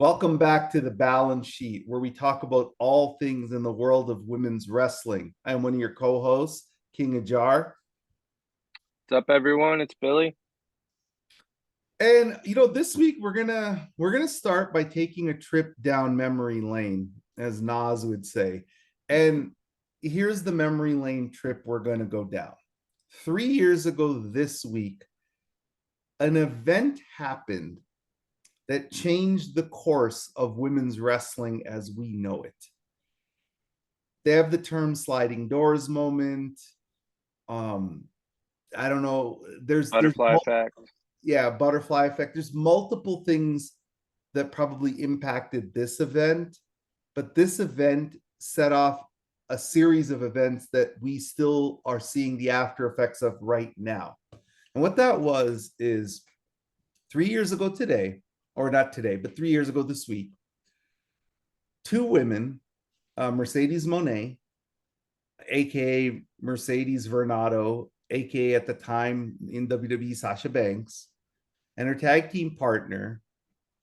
Welcome back to the Balance Sheet, where we talk about all things in the world of women's wrestling. I'm one of your co-hosts, King Ajar. What's up, everyone? It's Billy. And this week we're gonna start by taking a trip down memory lane, as Nas would say. And here's the memory lane trip we're gonna go down. 3 years ago this week, an event happened that changed the course of women's wrestling as we know it. They have the term sliding doors moment. I don't know. Butterfly effect. Yeah, butterfly effect. There's multiple things that probably impacted this event, but this event set off a series of events that we still are seeing the after effects of right now. And what that was is 3 years ago today, or not today, but 3 years ago this week, two women, Mercedes Moné, aka Mercedes Vernado, aka at the time in WWE Sasha Banks, and her tag team partner,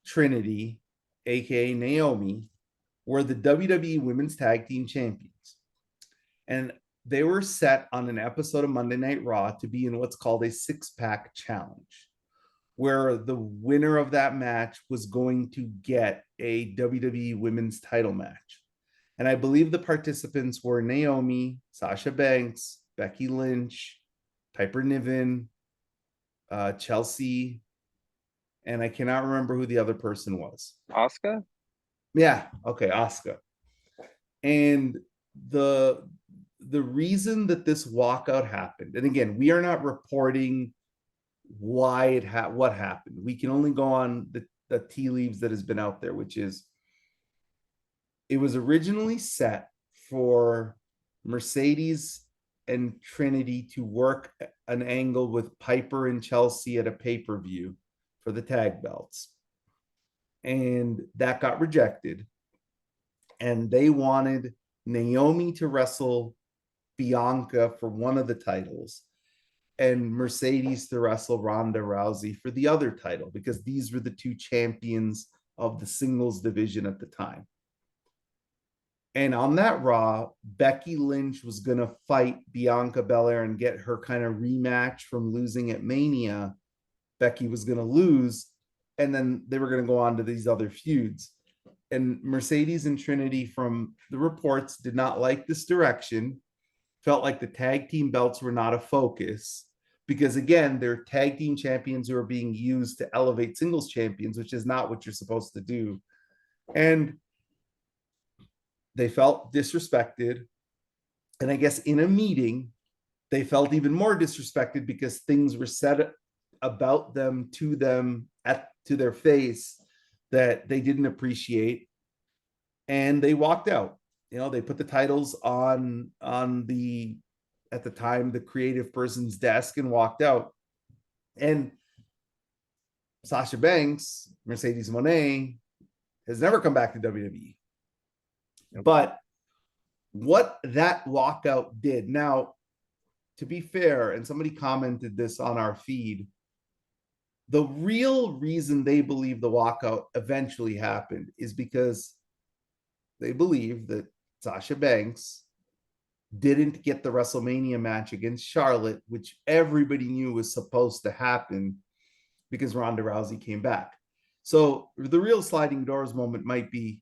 Trinity, aka Naomi, were the WWE Women's Tag Team Champions. And they were set on an episode of Monday Night Raw to be in what's called a six-pack challenge, where the winner of that match was going to get a WWE Women's title match. And I believe the participants were Naomi, Sasha Banks, Becky Lynch, Piper Niven, Chelsea, and I cannot remember who the other person was. Asuka? Yeah, okay, Asuka. And the reason that this walkout happened, and again, we are not reporting why what happened. We can only go on the tea leaves that has been out there, which is it was originally set for Mercedes and Trinity to work an angle with Piper and Chelsea at a pay-per-view for the tag belts. And that got rejected. And they wanted Naomi to wrestle Bianca for one of the titles and Mercedes to wrestle Ronda Rousey for the other title, because these were the two champions of the singles division at the time. And on that Raw, Becky Lynch was going to fight Bianca Belair and get her kind of rematch from losing at Mania. Becky was going to lose, and then they were going to go on to these other feuds. And Mercedes and Trinity, from the reports, did not like this direction, felt like the tag team belts were not a focus, because again, they're tag team champions who are being used to elevate singles champions, which is not what you're supposed to do. And they felt disrespected. And I guess in a meeting, they felt even more disrespected because things were said about them to their face that they didn't appreciate. And they walked out. They put the titles on the, at the time, the creative person's desk and walked out. And Sasha Banks, Mercedes Moné, has never come back to WWE. But what that walkout did, now, to be fair, and somebody commented this on our feed, the real reason they believe the walkout eventually happened is because they believe that Sasha Banks didn't get the WrestleMania match against Charlotte, which everybody knew was supposed to happen because Ronda Rousey came back. So the real sliding doors moment might be,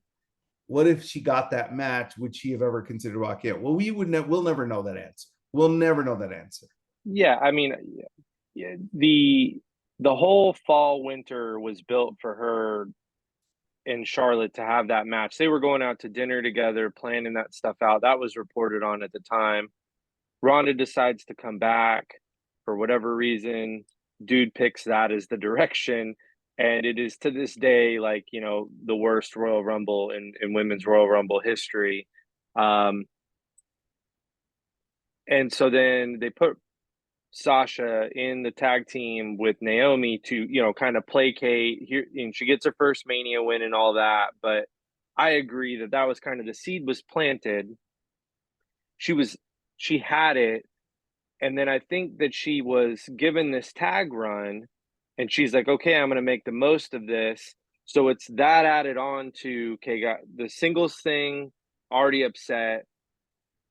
what if she got that match? Would she have ever considered walking out? Well, we'll never know that answer. We'll never know that answer. Yeah, I mean, the whole fall winter was built for her and Charlotte to have that match. They were going out to dinner together, planning that stuff out. That was reported on at the time. Ronda decides to come back for whatever reason. Dude picks that as the direction. And it is to this day, like, the worst Royal Rumble in women's Royal Rumble history. And so then they put Sasha in the tag team with Naomi to, kind of placate here. And she gets her first Mania win and all that. But I agree that was kind of the seed was planted. She had it. And then I think that she was given this tag run and she's like, okay, I'm going to make the most of this. So it's that added on to, okay, got the singles thing already upset.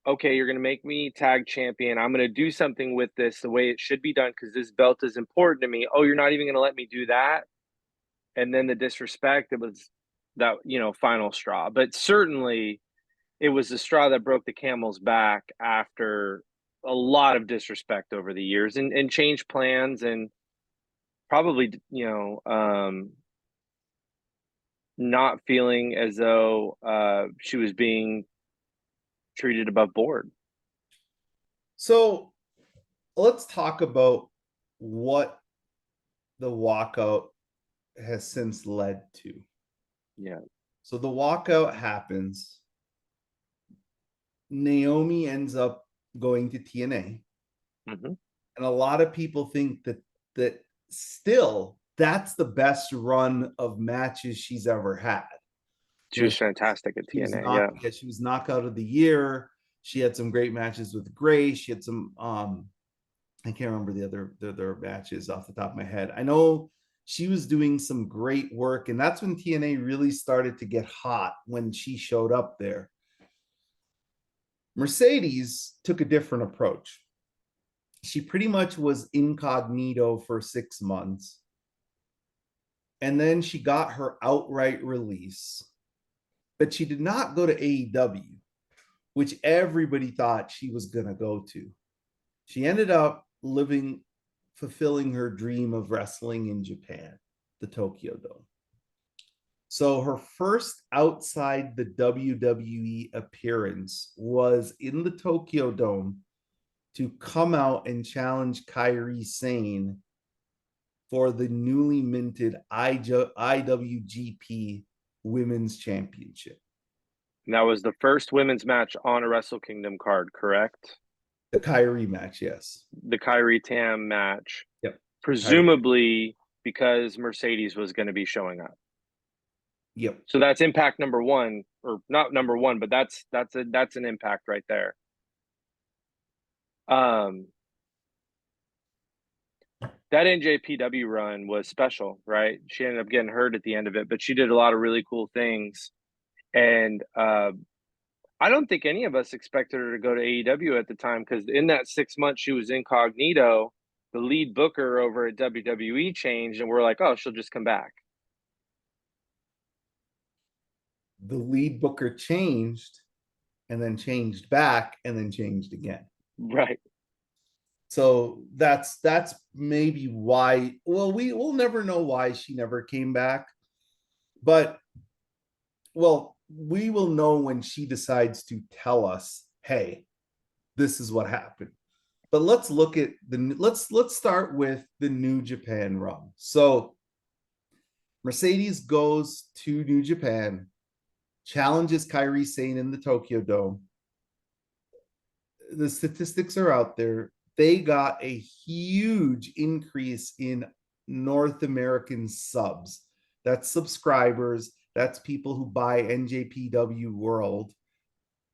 Okay, you're going to make me tag champion. I'm going to do something with this the way it should be done because this belt is important to me. Oh, you're not even going to let me do that? And then the disrespect, it was that, final straw. But certainly it was the straw that broke the camel's back after a lot of disrespect over the years and changed plans and probably, not feeling as though she was being treated above board. So let's talk about what the walkout has since led to. Yeah. So the walkout happens. Naomi ends up going to TNA. Mm-hmm. And a lot of people think that still that's the best run of matches she's ever had. She was fantastic at TNA. Yeah, she was knockout of the year. She had some great matches with Grace. She had some I can't remember the other matches off the top of my head. I know she was doing some great work, and that's when TNA really started to get hot when she showed up there. Mercedes took a different approach. She pretty much was incognito for 6 months. And then she got her outright release. But she did not go to AEW, which everybody thought she was going to go to. She ended up fulfilling her dream of wrestling in Japan, the Tokyo Dome. So her first outside the WWE appearance was in the Tokyo Dome to come out and challenge Kairi Sane for the newly minted IWGP Women's Championship. And that was the first women's match on a Wrestle Kingdom card, correct? The Kairi match, yes. The Kairi Tam match. Yep. Presumably because Mercedes was going to be showing up. Yep. So that's impact number one, or not number one, but that's an impact right there. That NJPW run was special, right? She ended up getting hurt at the end of it, but she did a lot of really cool things. And I don't think any of us expected her to go to AEW at the time, because in that 6 months she was incognito, the lead booker over at WWE changed, and we're like, oh, she'll just come back. The lead booker changed, and then changed back, and then changed again. Right. So that's maybe why. Well, we'll never know why she never came back, but we will know when she decides to tell us, hey, this is what happened. But let's look at let's start with the New Japan run. So Mercedes goes to New Japan, challenges Kairi Sane in the Tokyo Dome. The statistics are out there. They got a huge increase in North American subs. That's subscribers. That's people who buy NJPW World,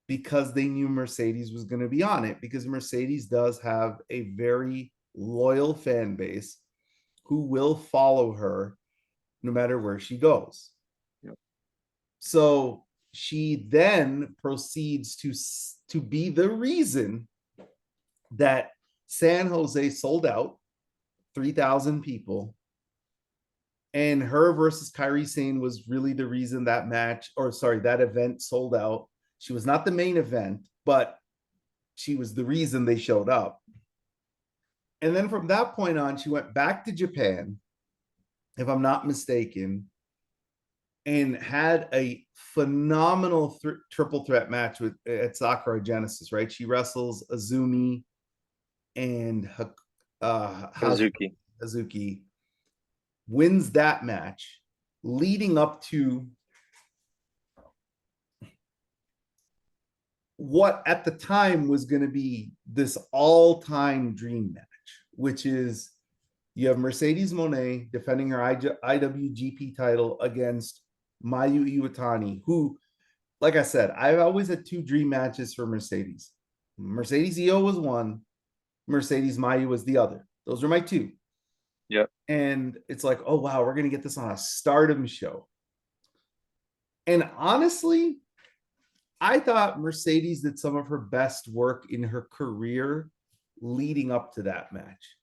because they knew Mercedes was going to be on it, because Mercedes does have a very loyal fan base who will follow her no matter where she goes. Yep. So she then proceeds to be the reason that San Jose sold out, 3,000 people. And her versus Kairi Sane was really the reason that event sold out. She was not the main event, but she was the reason they showed up. And then from that point on, she went back to Japan, if I'm not mistaken, and had a phenomenal triple threat match at Sakura Genesis, right? She wrestles Azumi and Hazuki, wins that match, leading up to what at the time was going to be this all-time dream match, which is you have Mercedes Moné defending her IWGP title against Mayu Iwatani, who, like I said, I've always had two dream matches for Mercedes. Mercedes Io was one, Mercedes Mayu was the other. Those are my two. Yep. And it's like, oh wow, we're gonna get this on a Stardom show. And honestly, I thought Mercedes did some of her best work in her career leading up to that match.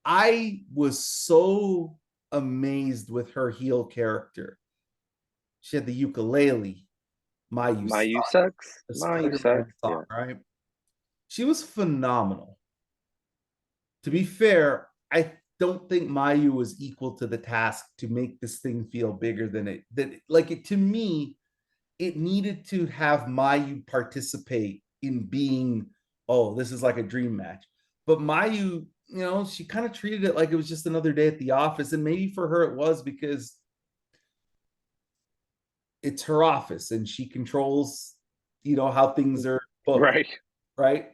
I was so amazed with her heel character. She had the ukulele, Mayu Mayu sucks, sucks. the Mayu Spider-Man sucks. song, Yeah. right? She was phenomenal. To be fair, I don't think Mayu was equal to the task to make this thing feel bigger than it. That like it to me, it needed to have Mayu participate in being, oh, this is like a dream match. But Mayu, she kind of treated it like it was just another day at the office. And maybe for her it was because it's her office and she controls, how things are booked, Right. right?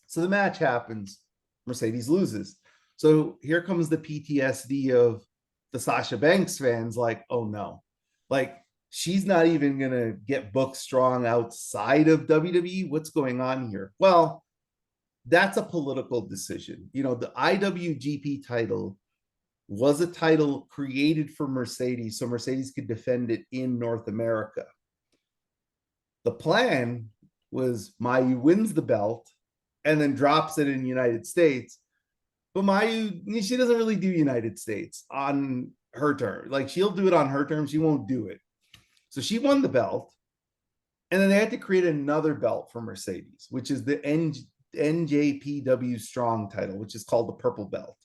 So the match happens. Mercedes loses. So here comes the PTSD of the Sasha Banks fans, like, oh no. Like, she's not even going to get booked strong outside of WWE. What's going on here? Well, that's a political decision. The IWGP title was a title created for Mercedes so Mercedes could defend it in North America. The plan was Mayu wins the belt and then drops it in the United States. But Mayu, she doesn't really do United States on her term. Like, she'll do it on her terms. She won't do it. So she won the belt. And then they had to create another belt for Mercedes, which is the NJPW Strong title, which is called the Purple Belt.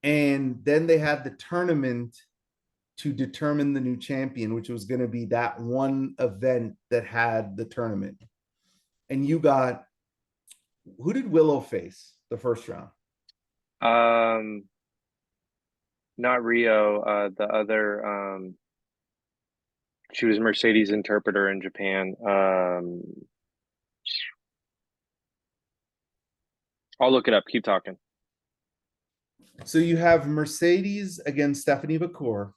And then they had the tournament to determine the new champion, which was going to be that one event that had the tournament. And who did Willow face the first round? Not Rio. The other. She was Mercedes interpreter in Japan. I'll look it up. Keep talking. So you have Mercedes against Stephanie Vaquer,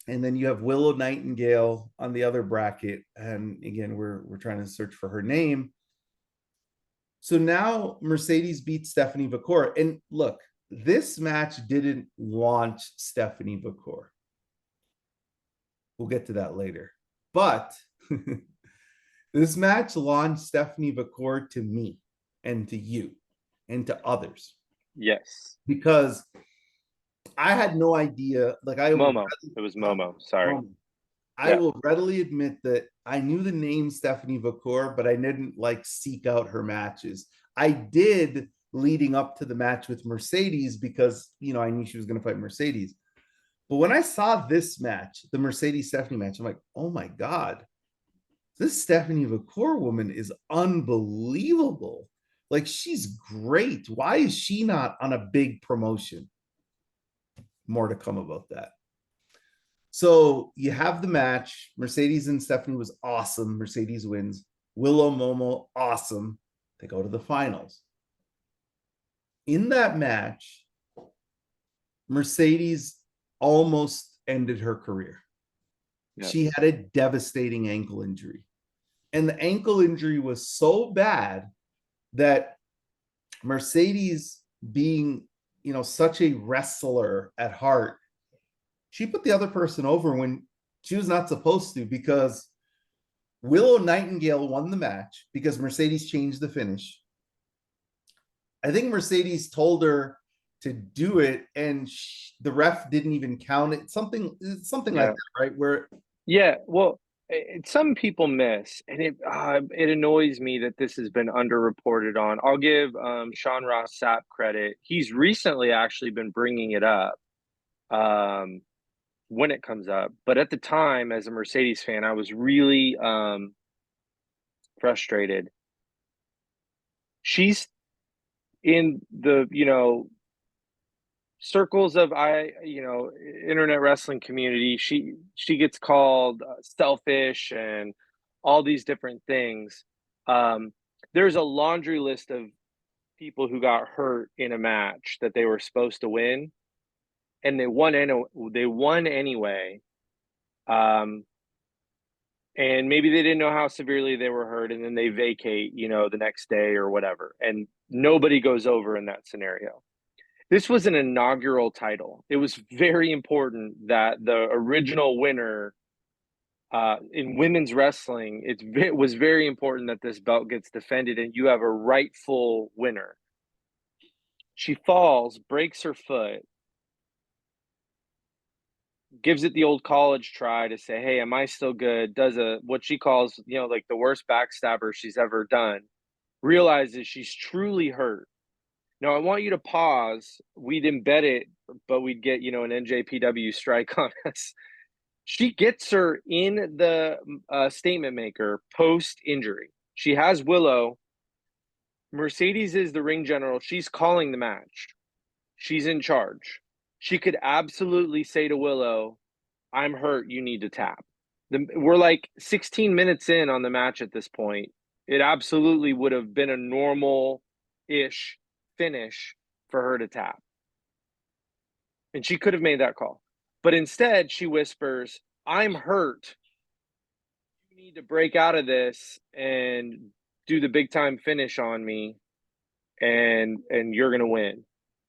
and then you have Willow Nightingale on the other bracket. And again, we're trying to search for her name. So now Mercedes beats Stephanie Vaquer. And look, this match didn't launch Stephanie Vaquer. We'll get to that later. But this match launched Stephanie Vaquer to me and to you and to others. Yes. Because I had no idea. Momo. It was Momo. Sorry. Momo. I will readily admit that I knew the name Stephanie Vaquer, but I didn't seek out her matches. I did leading up to the match with Mercedes because, I knew she was going to fight Mercedes. But when I saw this match, the Mercedes Stephanie match, I'm like, oh my God, this Stephanie Vaquer woman is unbelievable. Like, she's great. Why is she not on a big promotion? More to come about that. So you have the match. Mercedes and Stephanie was awesome. Mercedes wins. Willow, Momo, awesome. They go to the finals. In that match, Mercedes almost ended her career. Yes. She had a devastating ankle injury. And the ankle injury was so bad that Mercedes, being, such a wrestler at heart, she put the other person over when she was not supposed to, because Willow Nightingale won the match because Mercedes changed the finish. I think Mercedes told her to do it, and the ref didn't even count it. Something like that, right? Well, some people miss, and it annoys me that this has been underreported on. I'll give Sean Ross Sapp credit. He's recently actually been bringing it up when it comes up. But at the time, as a Mercedes fan, I was really frustrated. She's in the, circles of internet wrestling community. She gets called selfish and all these different things. There's a laundry list of people who got hurt in a match that they were supposed to win, and they won anyway. And maybe they didn't know how severely they were hurt, and then they vacate, the next day or whatever, and nobody goes over in that scenario. This was an inaugural title. It was very important that the original winner In women's wrestling, it was very important that this belt gets defended and you have a rightful winner. She falls, breaks her foot, gives it the old college try to say, hey, am I still good? Does what she calls, like the worst backstabber she's ever done, realizes she's truly hurt. Now, I want you to pause. We'd embed it, but we'd get, an NJPW strike on us. She gets her in the statement maker post injury. She has Willow. Mercedes is the ring general. She's calling the match. She's in charge. She could absolutely say to Willow, I'm hurt. You need to tap. We're like 16 minutes in on the match at this point. It absolutely would have been a normal-ish finish for her to tap. And she could have made that call. But instead, she whispers, I'm hurt. You need to break out of this and do the big time finish on me, and you're going to win.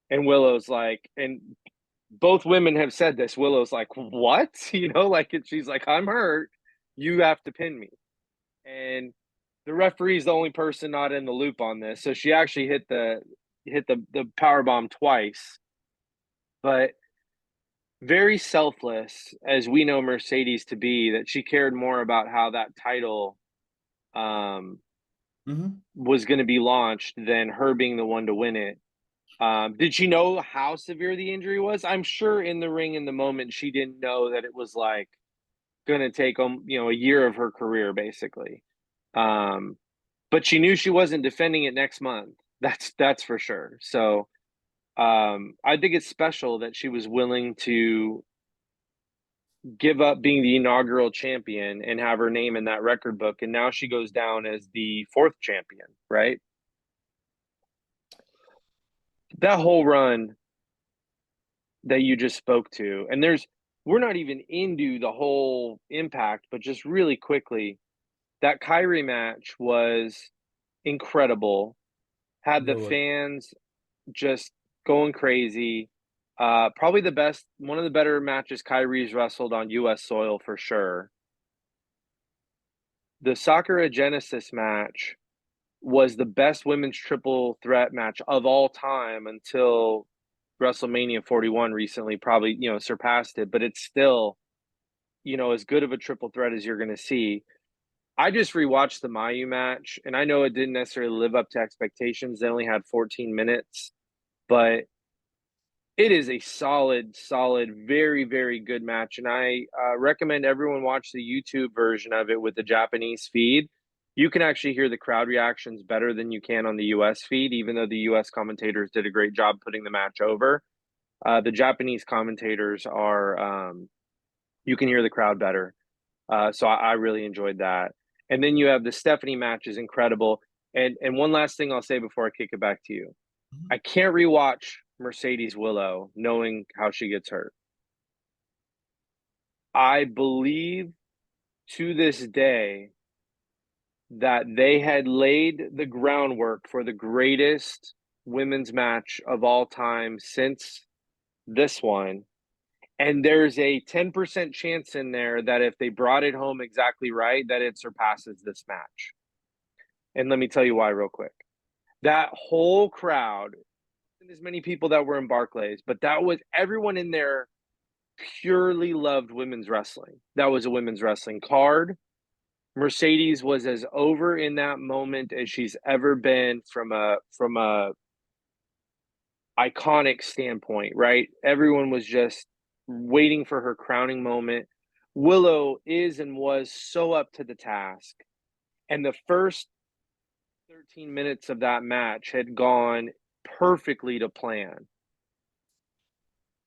And Willow's like, and both women have said this. Willow's like, what? She's like, I'm hurt. You have to pin me. And the referee's the only person not in the loop on this. So she actually hit the power bomb twice. But very selfless, as we know Mercedes to be, that she cared more about how that title was going to be launched than her being the one to win it. Did she know how severe the injury was? I'm sure in the ring in the moment, she didn't know that it was like going to take a year of her career, basically. But she knew she wasn't defending it next month. That's for sure. So I think it's special that she was willing to give up being the inaugural champion and have her name in that record book. And now she goes down as the 4th champion, right? That whole run that you just spoke to, and we're not even into the whole Impact, but just really quickly, that Kyrie match was incredible. Had the fans just going crazy. Probably one of the better matches Kyrie's wrestled on US soil for sure. The Sakura Genesis match was the best women's triple threat match of all time until WrestleMania 41 recently probably, surpassed it, but it's still, as good of a triple threat as you're going to see. I just rewatched the Mayu match, and I know it didn't necessarily live up to expectations. They only had 14 minutes, but it is a solid, very, very good match. And I recommend everyone watch the YouTube version of it with the Japanese feed. You can actually hear the crowd reactions better than you can on the US feed, even though the US commentators did a great job putting the match over. The Japanese commentators you can hear the crowd better. So I really enjoyed that. And then you have the Stephanie match is incredible. And one last thing I'll say before I kick it back to you. I can't rewatch Mercedes Willow knowing how she gets hurt. I believe to this day that they had laid the groundwork for the greatest women's match of all time since this one. And there's a 10% chance in there that if they brought it home exactly right, that it surpasses this match. And let me tell you why real quick. That whole crowd, as many people that were in Barclays, but that was everyone in there purely loved women's wrestling. That was a women's wrestling card. Mercedes was as over in that moment as she's ever been from a iconic standpoint, right? Everyone was just waiting for her crowning moment. Willow is and was so up to the task. And the first 13 minutes of that match had gone perfectly to plan.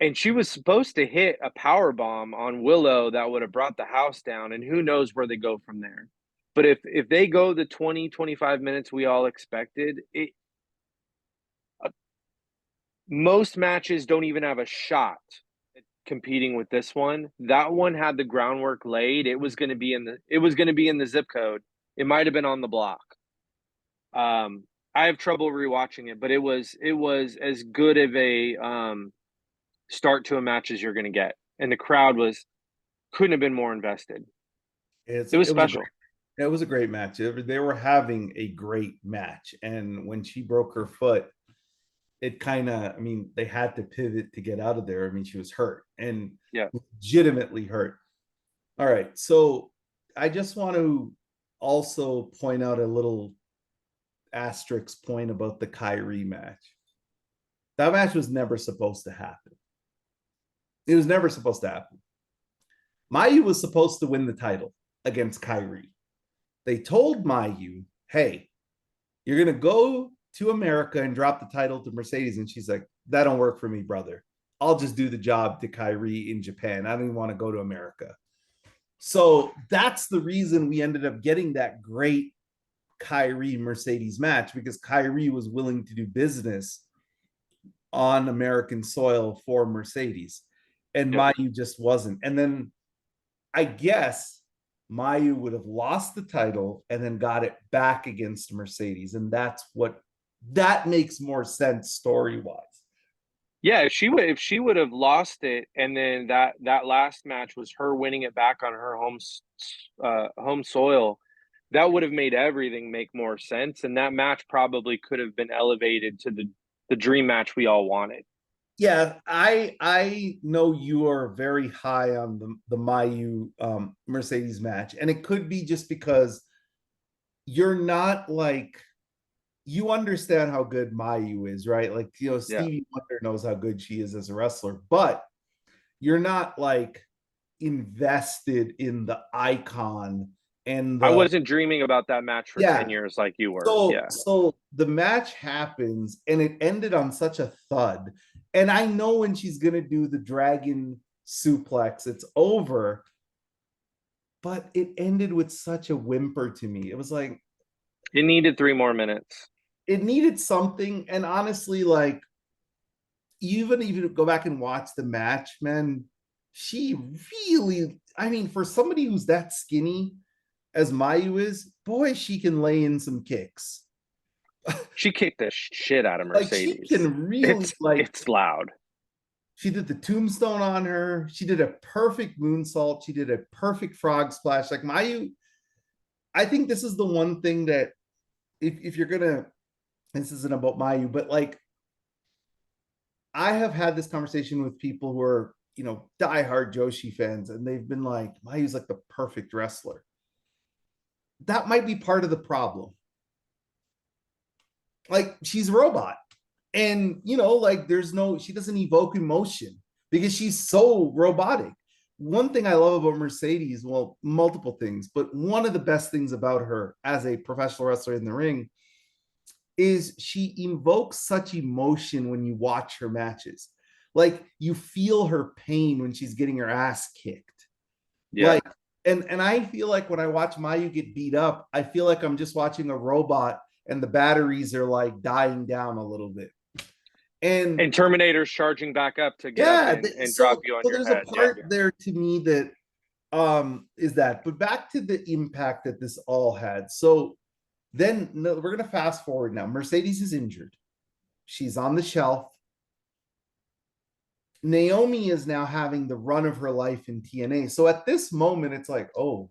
And she was supposed to hit a power bomb on Willow that would have brought the house down, and who knows where they go from there. But if they go the 20, 25 minutes we all expected, most matches don't even have a shot at competing with this one. That one had the groundwork laid. It was going to be in the zip code. It might have been on the block. I have trouble rewatching it, but it was as good of a start to a match as you're going to get, and the crowd couldn't have been more invested. It was It was a special. it was a great match. They were having a great match, and when she broke her foot, it kind of, I mean, they had to pivot to get out of there. I mean, she was hurt and Yeah. legitimately hurt. All right, so I just want to also point out a little asterisk point about the Kyrie match. That match was never supposed to happen. It was never supposed to happen. Mayu was supposed to win the title against Kyrie. They told Mayu, hey, you're going to go to America and drop the title to Mercedes. And she's like, that don't work for me, brother. I'll just do the job to Kyrie in Japan. I don't even want to go to America. So that's the reason we ended up getting that great Kyrie Mercedes match, because Kyrie was willing to do business on American soil for Mercedes. And Yep. Mayu just wasn't. And then I guess Mayu would have lost the title and then got it back against Mercedes. And that makes more sense story wise. Yeah, if she would have lost it, and then that last match was her winning it back on her home soil, that would have made everything make more sense, and that match probably could have been elevated to the dream match we all wanted. Yeah, I know you are very high on the Mayu Mercedes match, and it could be just because you're not like, you understand how good Mayu is, right? Like, you know, Yeah. Stevie Wonder knows how good she is as a wrestler, but you're not like invested in the icon and I the, wasn't dreaming about that match for 10 yeah. years like you were. So Yeah. so the match happens and it ended on such a thud. And I know when she's gonna do the dragon suplex, it's over, but it ended with such a whimper to me. It was like, It needed 3 more minutes. it needed something. And honestly, like, even go back and watch the match, man. She really, I mean, for somebody who's that skinny as Mayu is, boy, she can lay in some kicks. She kicked the shit out of Like, she Mercedes. can really, like, It's loud. she did the tombstone on her. She did a perfect moonsault. She did a perfect frog splash. Like, Mayu, I think this is the one thing that, if you're gonna, this isn't about Mayu, but like, I have had this conversation with people who are, you know, diehard Joshi fans, and they've been like, Mayu's like the perfect wrestler. That might be part of the problem. Like, she's a robot. And, you know, like, she doesn't evoke emotion because she's so robotic. One thing I love about Mercedes, well, multiple things, but one of the best things about her as a professional wrestler in the ring is she invokes such emotion when you watch her matches. Like, you feel her pain when she's getting her ass kicked. Yeah. Like, and I feel like when I watch Mayu get beat up, I feel like I'm just watching a robot and the batteries are like dying down a little bit. And And Terminator's charging back up to get up yeah, and drop you on so your there's a head. Yeah. part there to me that is that. But back to the impact that this all had. So then, no, we're gonna fast forward now. Mercedes is injured. She's on the shelf. Naomi is now having the run of her life in TNA. So at this moment, it's like, oh,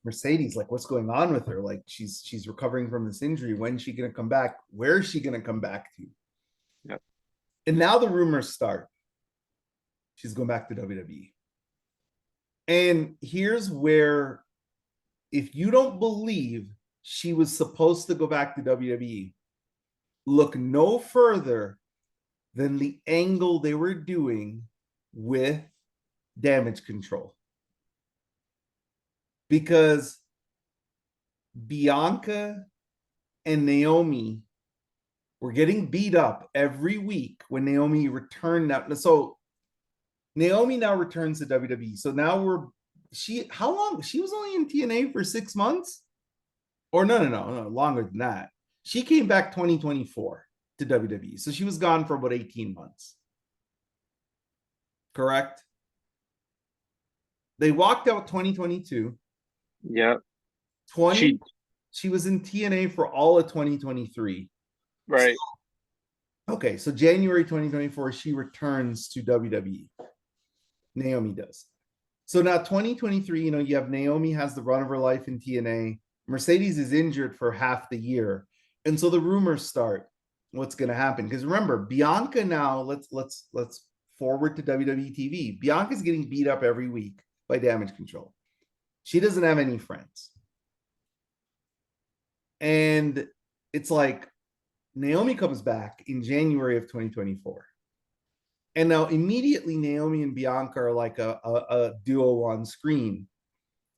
Mercedes, like, what's going on with her? Like, she's recovering from this injury. When's she gonna come back? Where is she gonna come back to? Yeah. And now the rumors start. She's going back to WWE. And here's where, if you don't believe she was supposed to go back to WWE, look no further than the angle they were doing with Damage Control. Because Bianca and Naomi were getting beat up every week when Naomi returned. So Naomi now returns to WWE. So now how long? She was only in TNA for 6 months? Or no, longer than that. She came back 2024 to WWE. So she was gone for about 18 months. Correct? They walked out 2022. Yeah. 20, she was in TNA for all of 2023. Right. Okay, so January 2024, she returns to WWE. Naomi does. So now 2023, you have Naomi has the run of her life in TNA. Mercedes is injured for half the year. And so the rumors start what's going to happen. Because remember, Bianca now, let's forward to WWE TV. Bianca's getting beat up every week by Damage Control. She doesn't have any friends. And it's like Naomi comes back in January of 2024. And now immediately Naomi and Bianca are like a duo on screen.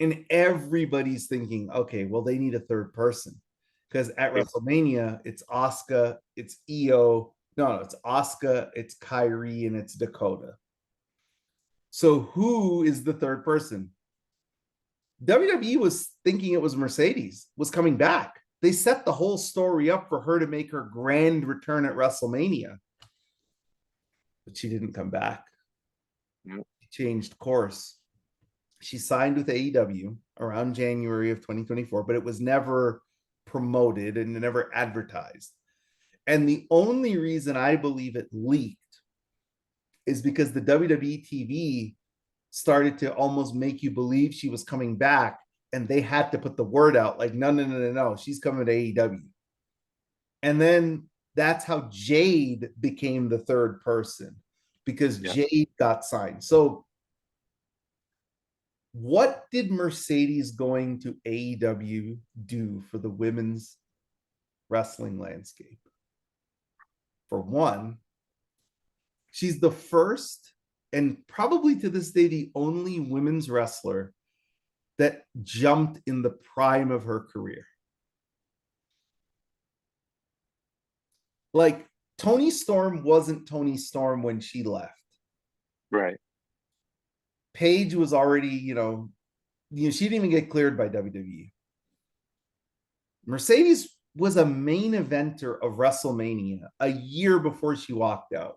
And everybody's thinking, okay, well, they need a third person. Because at WrestleMania, it's Asuka, it's Io. No, it's Asuka, it's Kyrie, and it's Dakota. So who is the third person? WWE was thinking it was Mercedes, was coming back. They set the whole story up for her to make her grand return at WrestleMania. But she didn't come back. She changed course. She signed with AEW around January of 2024, but it was never promoted and never advertised. And the only reason I believe it leaked is because the WWE TV started to almost make you believe she was coming back, and they had to put the word out like, no, she's coming to AEW. And then that's how Jade became the third person, because Jade got signed. So what did Mercedes going to AEW do for the women's wrestling landscape? For one, she's the first and probably to this day the only women's wrestler that jumped in the prime of her career. Like, Toni Storm wasn't Toni Storm when she left. Right. Paige was already, she didn't even get cleared by WWE. Mercedes was a main eventer of WrestleMania a year before she walked out.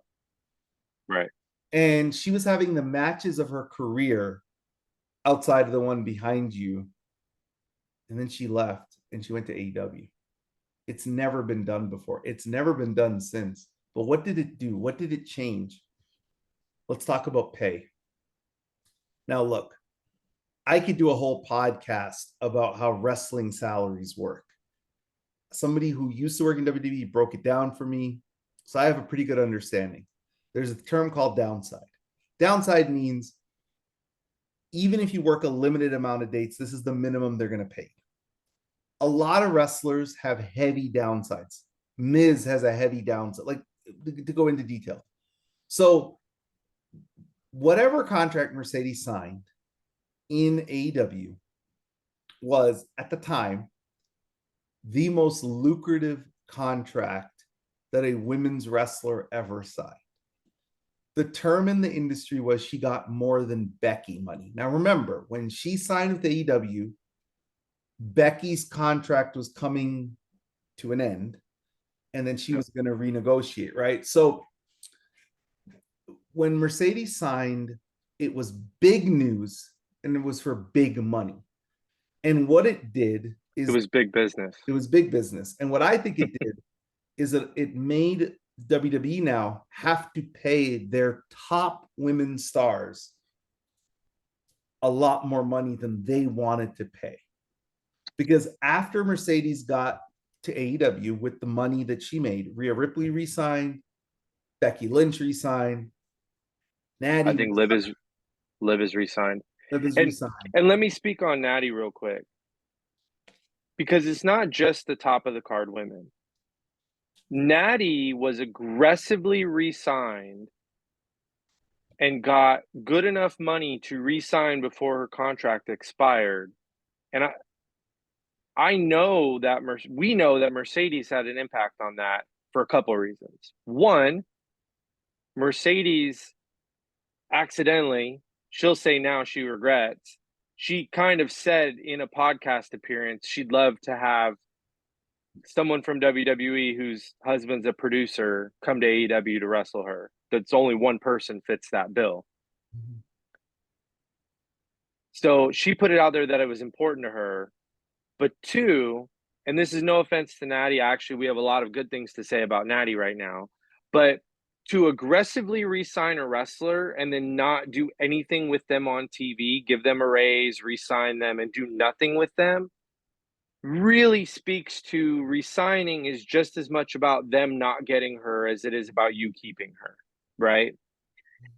Right. And she was having the matches of her career outside of the one behind you. And then she left and she went to AEW. It's never been done before. It's never been done since. But what did it do? What did it change? Let's talk about pay. Now, look, I could do a whole podcast about how wrestling salaries work. Somebody who used to work in WWE broke it down for me, so I have a pretty good understanding. There's a term called downside. Downside means even if you work a limited amount of dates, this is the minimum they're going to pay. A lot of wrestlers have heavy downsides. Miz has a heavy downside, like, to go into detail. So whatever contract Mercedes signed in AEW was, at the time, the most lucrative contract that a women's wrestler ever signed. The term in the industry was she got more than Becky money. Now, remember, when she signed with AEW, Becky's contract was coming to an end, and then she was going to renegotiate, right? So when Mercedes signed, it was big news, and it was for big money. And what it did is... It was big business. It was big business. And what I think it did is that it made WWE now have to pay their top women stars a lot more money than they wanted to pay. Because after Mercedes got to AEW with the money that she made, Rhea Ripley re-signed, Becky Lynch re-signed, Natty... I think Liv is re-signed. Liv is re-signed. And let me speak on Natty real quick. Because it's not just the top of the card women. Natty was aggressively re-signed and got good enough money to re-sign before her contract expired. And I know that we know that Mercedes had an impact on that for a couple of reasons. One, Mercedes accidentally, she'll say now she regrets, she kind of said in a podcast appearance she'd love to have someone from WWE whose husband's a producer come to AEW to wrestle her. That's only one person fits that bill. Mm-hmm. So she put it out there that it was important to her. But two, and this is no offense to Natty, actually, we have a lot of good things to say about Natty right now. But to aggressively re-sign a wrestler and then not do anything with them on TV, give them a raise, re-sign them, and do nothing with them, really speaks to re-signing is just as much about them not getting her as it is about you keeping her, right?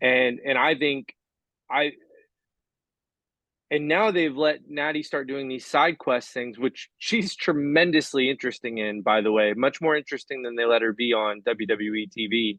And I think and now they've let Natty start doing these side quest things, which she's tremendously interesting in, by the way, much more interesting than they let her be on WWE TV.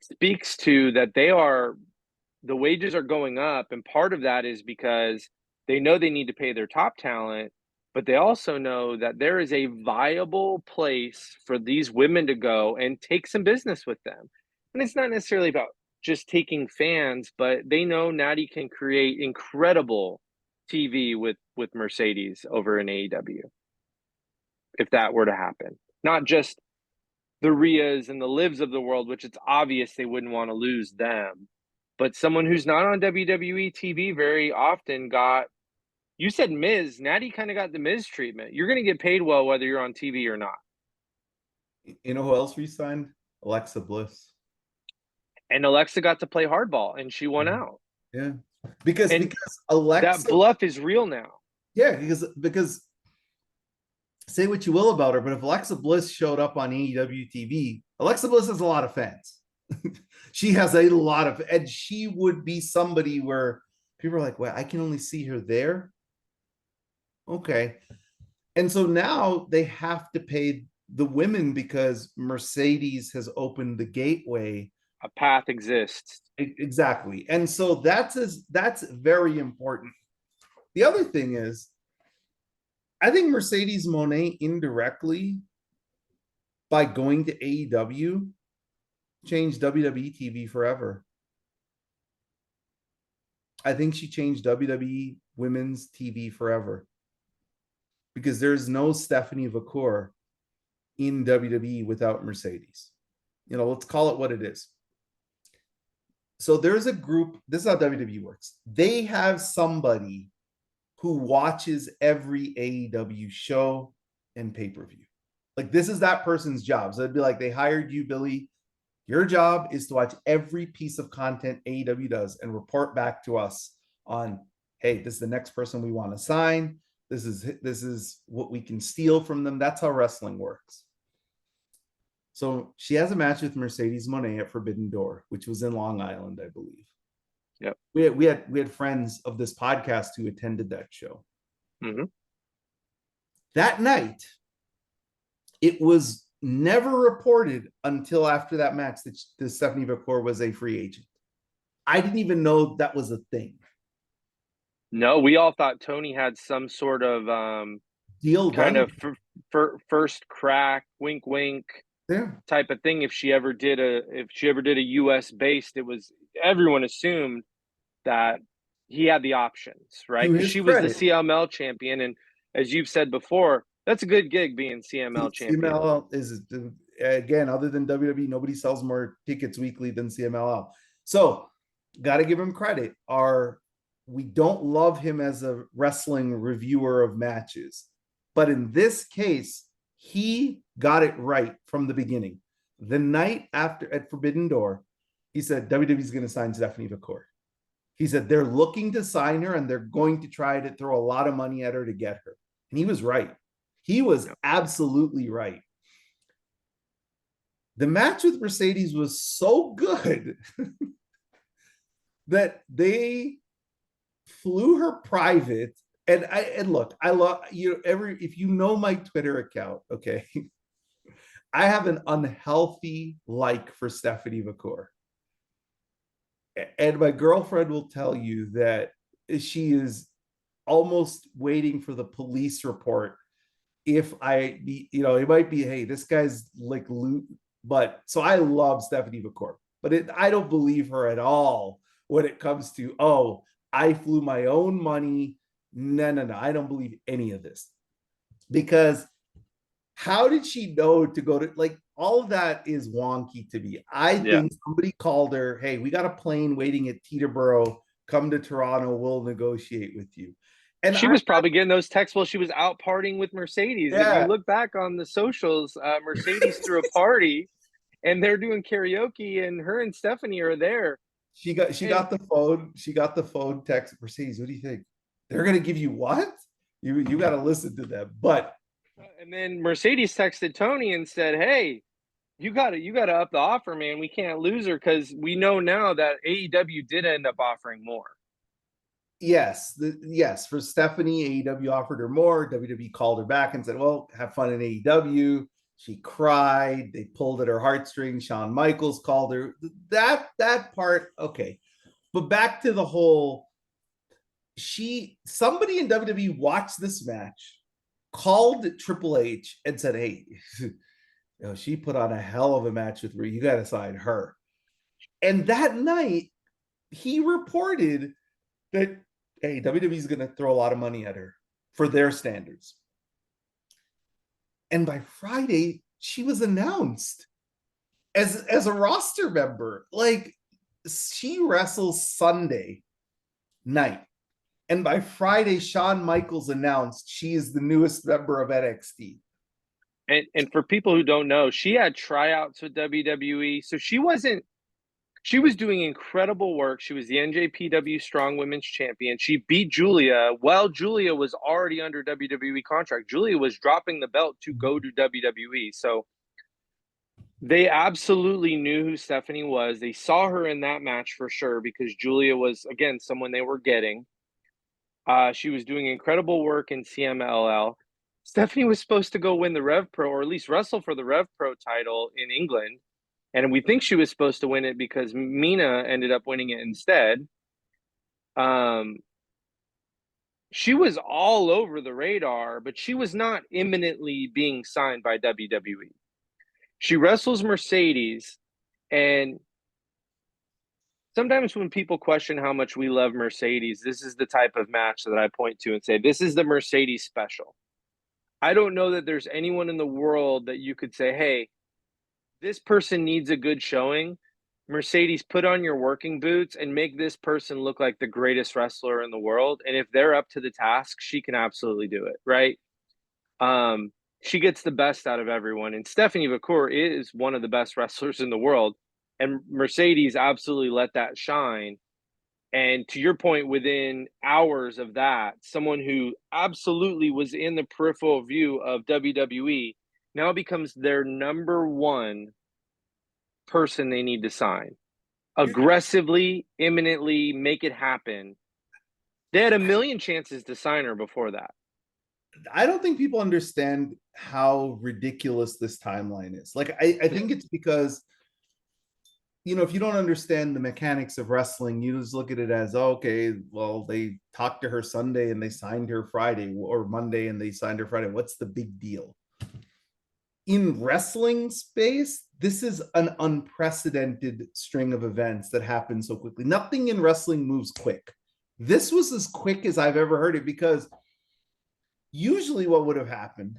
Speaks to that the wages are going up, and part of that is because they know they need to pay their top talent, but they also know that there is a viable place for these women to go and take some business with them. And it's not necessarily about just taking fans, but they know Natty can create incredible TV with Mercedes over in AEW if that were to happen. Not just the Rheas and the Livs of the world, which it's obvious they wouldn't want to lose them, but someone who's not on WWE TV very often got, you said Miz, Natty kind of got the Miz treatment. You're going to get paid well whether you're on TV or not. You know who else re-signed? Alexa Bliss. And Alexa got to play hardball, and she won out. Yeah, because Alexa, that bluff is real now. Yeah, because say what you will about her, but if Alexa Bliss showed up on AEW TV, Alexa Bliss has a lot of fans. She has a lot of, and she would be somebody where people are like, well, I can only see her there. Okay. And so now they have to pay the women because Mercedes has opened the gateway. A path exists. Exactly. And so that's very important. The other thing is, I think Mercedes Moné indirectly, by going to AEW, changed WWE TV forever. I think she changed WWE women's TV forever. Because there's no Stephanie Vaquer in WWE without Mercedes. You know, let's call it what it is. So there's a group, this is how WWE works. They have somebody who watches every AEW show and pay-per-view. Like, this is that person's job. So it'd be like, they hired you, Billy. Your job is to watch every piece of content AEW does and report back to us on, hey, this is the next person we want to sign. This is what we can steal from them. That's how wrestling works. So she has a match with Mercedes Moné at Forbidden Door, which was in Long Island, I believe. Yep. We had friends of this podcast who attended that show. Mm-hmm. That night, it was never reported until after that match that Stephanie Vaquer was a free agent. I didn't even know that was a thing. No, we all thought Tony had some sort of deal kind of first crack, wink, wink, type of thing. If she ever did a US based, it was, everyone assumed that he had the options, right? Because she was the CML champion, and as you've said before, that's a good gig being CML champion. CMLL is, again, other than WWE, nobody sells more tickets weekly than CMLL. So, got to give him credit. We don't love him as a wrestling reviewer of matches, but in this case, he got it right from the beginning. The night after at Forbidden Door, he said WWE is going to sign Stephanie Vaquer. He said they're looking to sign her and they're going to try to throw a lot of money at her to get her. And he was right. He was absolutely right. The match with Mercedes was so good that they flew her private. And look, I love you. If you know my Twitter account, okay, I have an unhealthy like for Stephanie Vaquer. And my girlfriend will tell you that she is almost waiting for the police report. If it might be, hey, this guy's like loot. But so I love Stephanie Vaquer, but I don't believe her at all when it comes to, oh, I flew my own money. No. I don't believe any of this. Because how did she know to go to, like, all of that is wonky to me. I think somebody called her, hey, we got a plane waiting at Teterboro. Come to Toronto. We'll negotiate with you. And she was probably getting those texts while she was out partying with Mercedes. Yeah. If you look back on the socials, Mercedes threw a party and they're doing karaoke, and her and Stephanie are there. She got the phone text. Mercedes, what do you think? They're gonna give you what? You got to listen to them. But and then Mercedes texted Tony and said, "Hey, you gotta up the offer, man. We can't lose her because we know now that AEW did end up offering more." yes, for Stephanie, AEW offered her more. WWE called her back and said, "Well, have fun in AEW." She cried. They pulled at her heartstrings. Shawn Michaels called her. That part, okay. But back to the whole, somebody in WWE watched this match, called Triple H and said, "Hey, she put on a hell of a match with Rhea. You got to sign her." And that night, he reported that, hey, WWE is going to throw a lot of money at her for their standards. And by Friday, she was announced as a roster member. Like, she wrestles Sunday night. And by Friday, Shawn Michaels announced she is the newest member of NXT. And for people who don't know, she had tryouts with WWE. So she was doing incredible work. She was the NJPW Strong Women's Champion. She beat Giulia while Giulia was already under WWE contract. Giulia was dropping the belt to go to WWE. So they absolutely knew who Stephanie was. They saw her in that match for sure because Giulia was, again, someone they were getting. She was doing incredible work in CMLL. Stephanie was supposed to go win the RevPro, or at least wrestle for the RevPro title in England. And we think she was supposed to win it because Mina ended up winning it instead. She was all over the radar, but she was not imminently being signed by WWE. She wrestles Mercedes, and sometimes when people question how much we love Mercedes, this is the type of match that I point to and say, this is the Mercedes special. I don't know that there's anyone in the world that you could say, hey, this person needs a good showing. Mercedes, put on your working boots and make this person look like the greatest wrestler in the world. And if they're up to the task, she can absolutely do it, right? She gets the best out of everyone. And Stephanie Vaquer is one of the best wrestlers in the world. And Mercedes absolutely let that shine. And to your point, within hours of that, someone who absolutely was in the peripheral view of WWE now becomes their number one person they need to sign. Aggressively, imminently, make it happen. They had a million chances to sign her before that. I don't think people understand how ridiculous this timeline is. Like, I think it's because, if you don't understand the mechanics of wrestling, you just look at it as, oh, okay, well, they talked to her Sunday and they signed her Friday, or Monday and they signed her Friday. What's the big deal? In wrestling space, this is an unprecedented string of events that happen so quickly. Nothing in wrestling moves quick. This was as quick as I've ever heard it, because usually what would have happened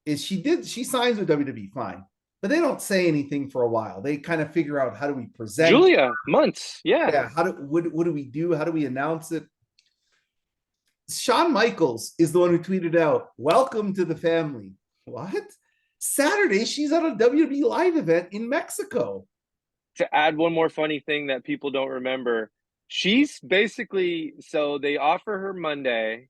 is she signs with WWE, fine, but they don't say anything for a while. They kind of figure out, how do we present Giulia, months, yeah. what do we do? How do we announce it? Shawn Michaels is the one who tweeted out, "Welcome to the family." What? Saturday, she's at a WWE live event in Mexico. To add one more funny thing that people don't remember, she's basically, so they offer her Monday.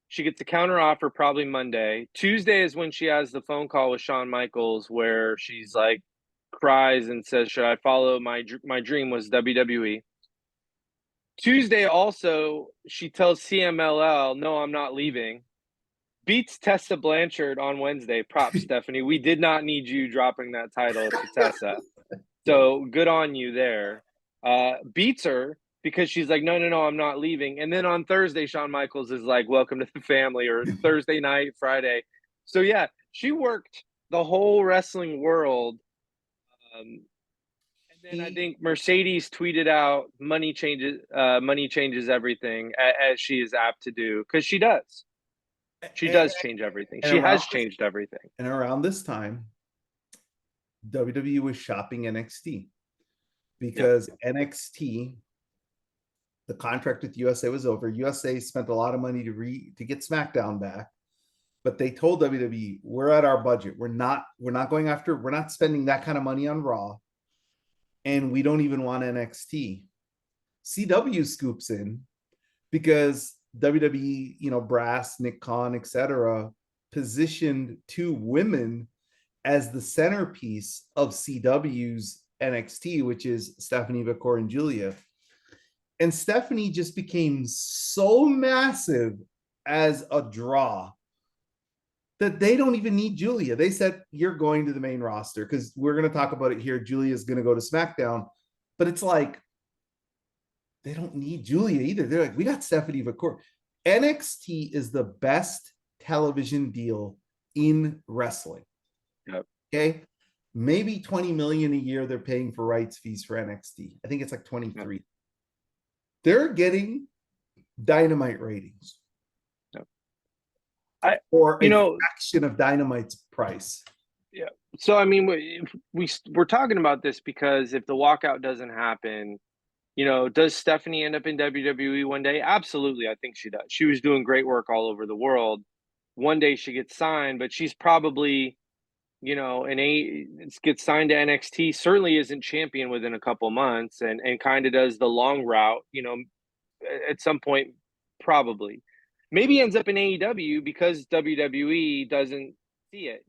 She gets a counter offer probably Monday. Tuesday is when she has the phone call with Shawn Michaels where she's like, cries and says, should I follow my dream was WWE. Tuesday also, she tells CMLL, no, I'm not leaving. Beats Tessa Blanchard on Wednesday. Props, Stephanie. We did not need you dropping that title to Tessa. So good on you there. Beats her because she's like, no, I'm not leaving. And then on Thursday, Shawn Michaels is like, welcome to the family, or Thursday night, Friday. So yeah, she worked the whole wrestling world. And then I think Mercedes tweeted out, money changes everything, as she is apt to do, because she does. She does change everything. She has changed everything. And around this time, WWE was shopping NXT, because NXT, the contract with USA was over. USA spent a lot of money to get SmackDown back. but they told WWE, we're at our budget. We're not spending that kind of money on Raw, and we don't even want NXT. CW scoops in because WWE, brass, Nick Khan, etc., positioned two women as the centerpiece of CW's NXT, which is Stephanie Vaquer and Giulia. And Stephanie just became so massive as a draw that they don't even need Giulia. They said, you're going to the main roster, because we're going to talk about it here. Giulia is going to go to SmackDown. But it's like, they don't need Giulia either. They're like, we got Stephanie Vaquer. NXT is the best television deal in wrestling. Yep. Okay. Maybe 20 million a year they're paying for rights fees for NXT. I think it's like 23. Yep. They're getting Dynamite ratings. Yep. Or a fraction of Dynamite's price. Yeah. So, I mean, we're talking about this because if the walkout doesn't happen, does Stephanie end up in WWE one day? Absolutely. I think she does. She was doing great work all over the world. One day she gets signed, but she's probably, gets signed to NXT, certainly isn't champion within a couple months, and kind of does the long route, at some point, probably. Maybe ends up in AEW because WWE doesn't see it,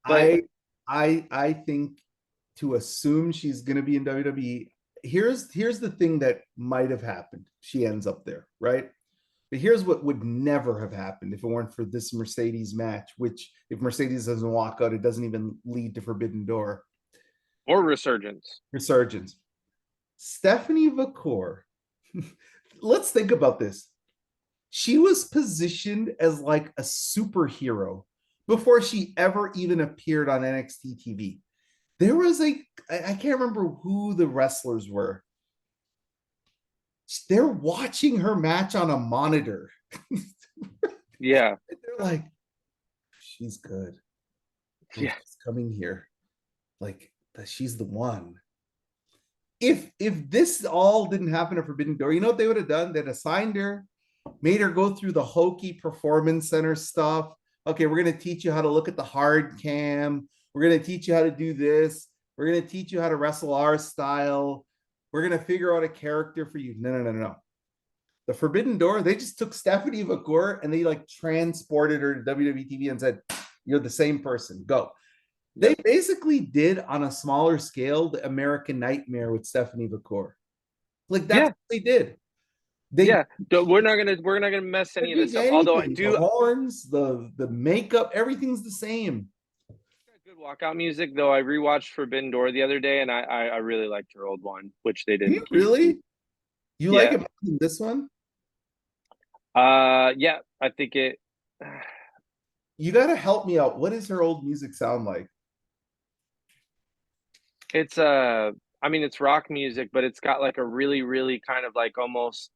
But I think to assume she's going to be in WWE, here's the thing that might have happened. She ends up there, right? But here's what would never have happened if it weren't for this Mercedes match, which if Mercedes doesn't walk out, it doesn't even lead to Forbidden Door. Or Resurgence. Stephanie Vaquer, let's think about this. She was positioned as like a superhero before she ever even appeared on NXT TV. There was I can't remember who the wrestlers were. They're watching her match on a monitor. Yeah. They're like, she's good. Yeah. She's coming here. Like, she's the one. If this all didn't happen at Forbidden Door, you know what they would have done? They'd assigned her, made her go through the hokey performance center stuff. Okay, we're going to teach you how to look at the hard cam. We're going to teach you how to do this. We're going to teach you how to wrestle our style. We're going to figure out a character for you. No. The Forbidden Door, they just took Stephanie Vaquer and they like transported her to WWE TV and said, you're the same person. Go. They basically did on a smaller scale the American Nightmare with Stephanie Vaquer. Like that's what they did. We're not gonna mess any of this up. Although I do, the horns, the makeup, everything's the same. Good walkout music though. I rewatched Forbidden Door the other day, and I really liked her old one, which they didn't. Really? You like it better than this one? Yeah, I think it. You got to help me out. What does her old music sound like? It's I mean, it's rock music, but it's got like a really, really kind of like almost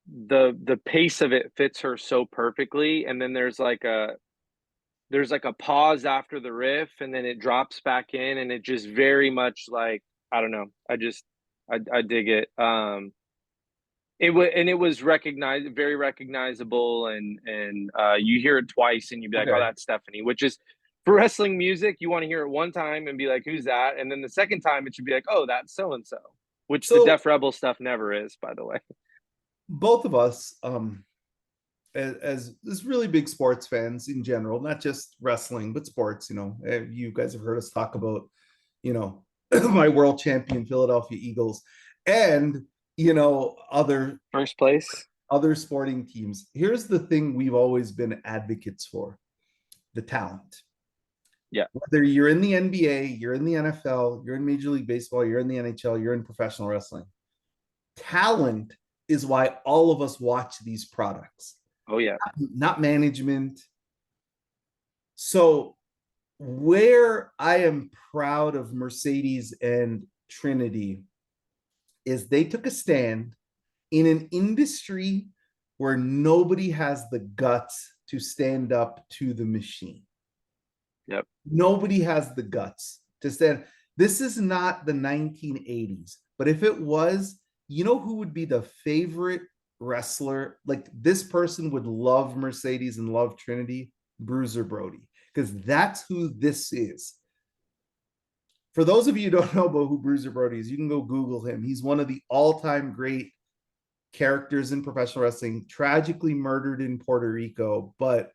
the pace of it fits her so perfectly, and then there's like a pause after the riff, and then it drops back in, and it just very much like, I don't know. I dig it. It was very recognizable, and you hear it twice, and you'd be like, oh, that's Stephanie. Which is, for wrestling music, you want to hear it one time and be like, who's that? And then the second time, it should be like, oh, that's so and so. Which the Def Rebel stuff never is, by the way. Both of us, as really big sports fans in general, not just wrestling but sports, you guys have heard us talk about my world champion Philadelphia Eagles and other first place, other sporting teams. Here's the thing we've always been advocates for: the talent. Whether you're in the NBA, you're in the NFL, you're in Major League Baseball, you're in the NHL, you're in professional wrestling, talent is why all of us watch these products. Oh yeah. Not management. So where I am proud of Mercedes and Trinity is they took a stand in an industry where nobody has the guts to stand up to the machine. Yep. Nobody has the guts to stand. This is not the 1980s, but if it was, who would be the favorite wrestler, like this person would love Mercedes and love Trinity, Bruiser Brody, because that's who this is. For those of you who don't know about who Bruiser Brody is, you can go Google him. He's one of the all-time great characters in professional wrestling, tragically murdered in Puerto Rico. But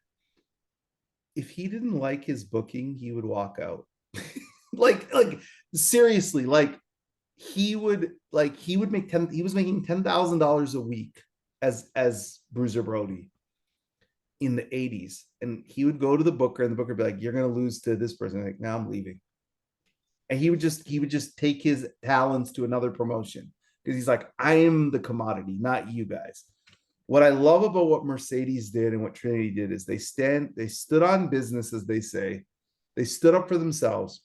if he didn't like his booking, he would walk out. like seriously, he would make 10, he was making $10,000 a week as Bruiser Brody in the 80s. And he would go to the booker, and the booker would be like, "You're gonna lose to this person." Like, now I'm leaving. And he would just take his talents to another promotion, because he's like, "I am the commodity, not you guys." What I love about what Mercedes did and what Trinity did is they stood on business, as they say. They stood up for themselves,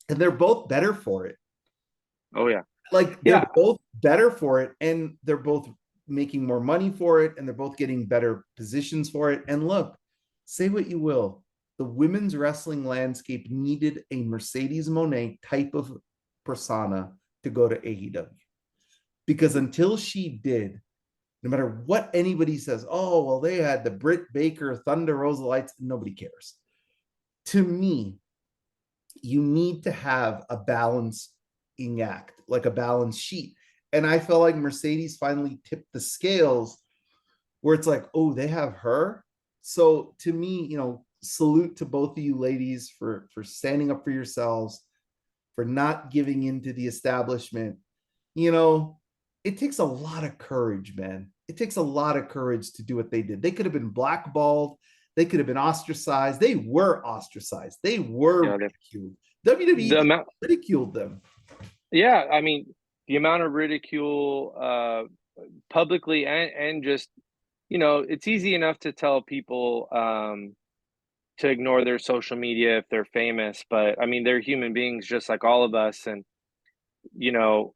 and they're both better for it. Oh yeah. Like, they're Yeah. both better for it, and they're both making more money for it, and they're both getting better positions for it. And look, say what you will, the women's wrestling landscape needed a Mercedes Moné type of persona to go to AEW, because until she did, no matter what anybody says, "Oh, well, they had the Britt Baker, Thunder Rosa Lights," nobody cares. To me, you need to have a balancing act, like a balance sheet. And I felt like Mercedes finally tipped the scales, where it's like, oh, they have her. So to me, salute to both of you ladies for standing up for yourselves, for not giving into the establishment. You know, it takes a lot of courage, man. It takes a lot of courage to do what they did. They could have been blackballed. They could have been ostracized. They were ostracized. They were Yeah. ridiculed. WWE The amount, ridiculed them. yeah, I mean, the amount of ridicule publicly and just, it's easy enough to tell people to ignore their social media if they're famous, but I mean, they're human beings just like all of us, and you know,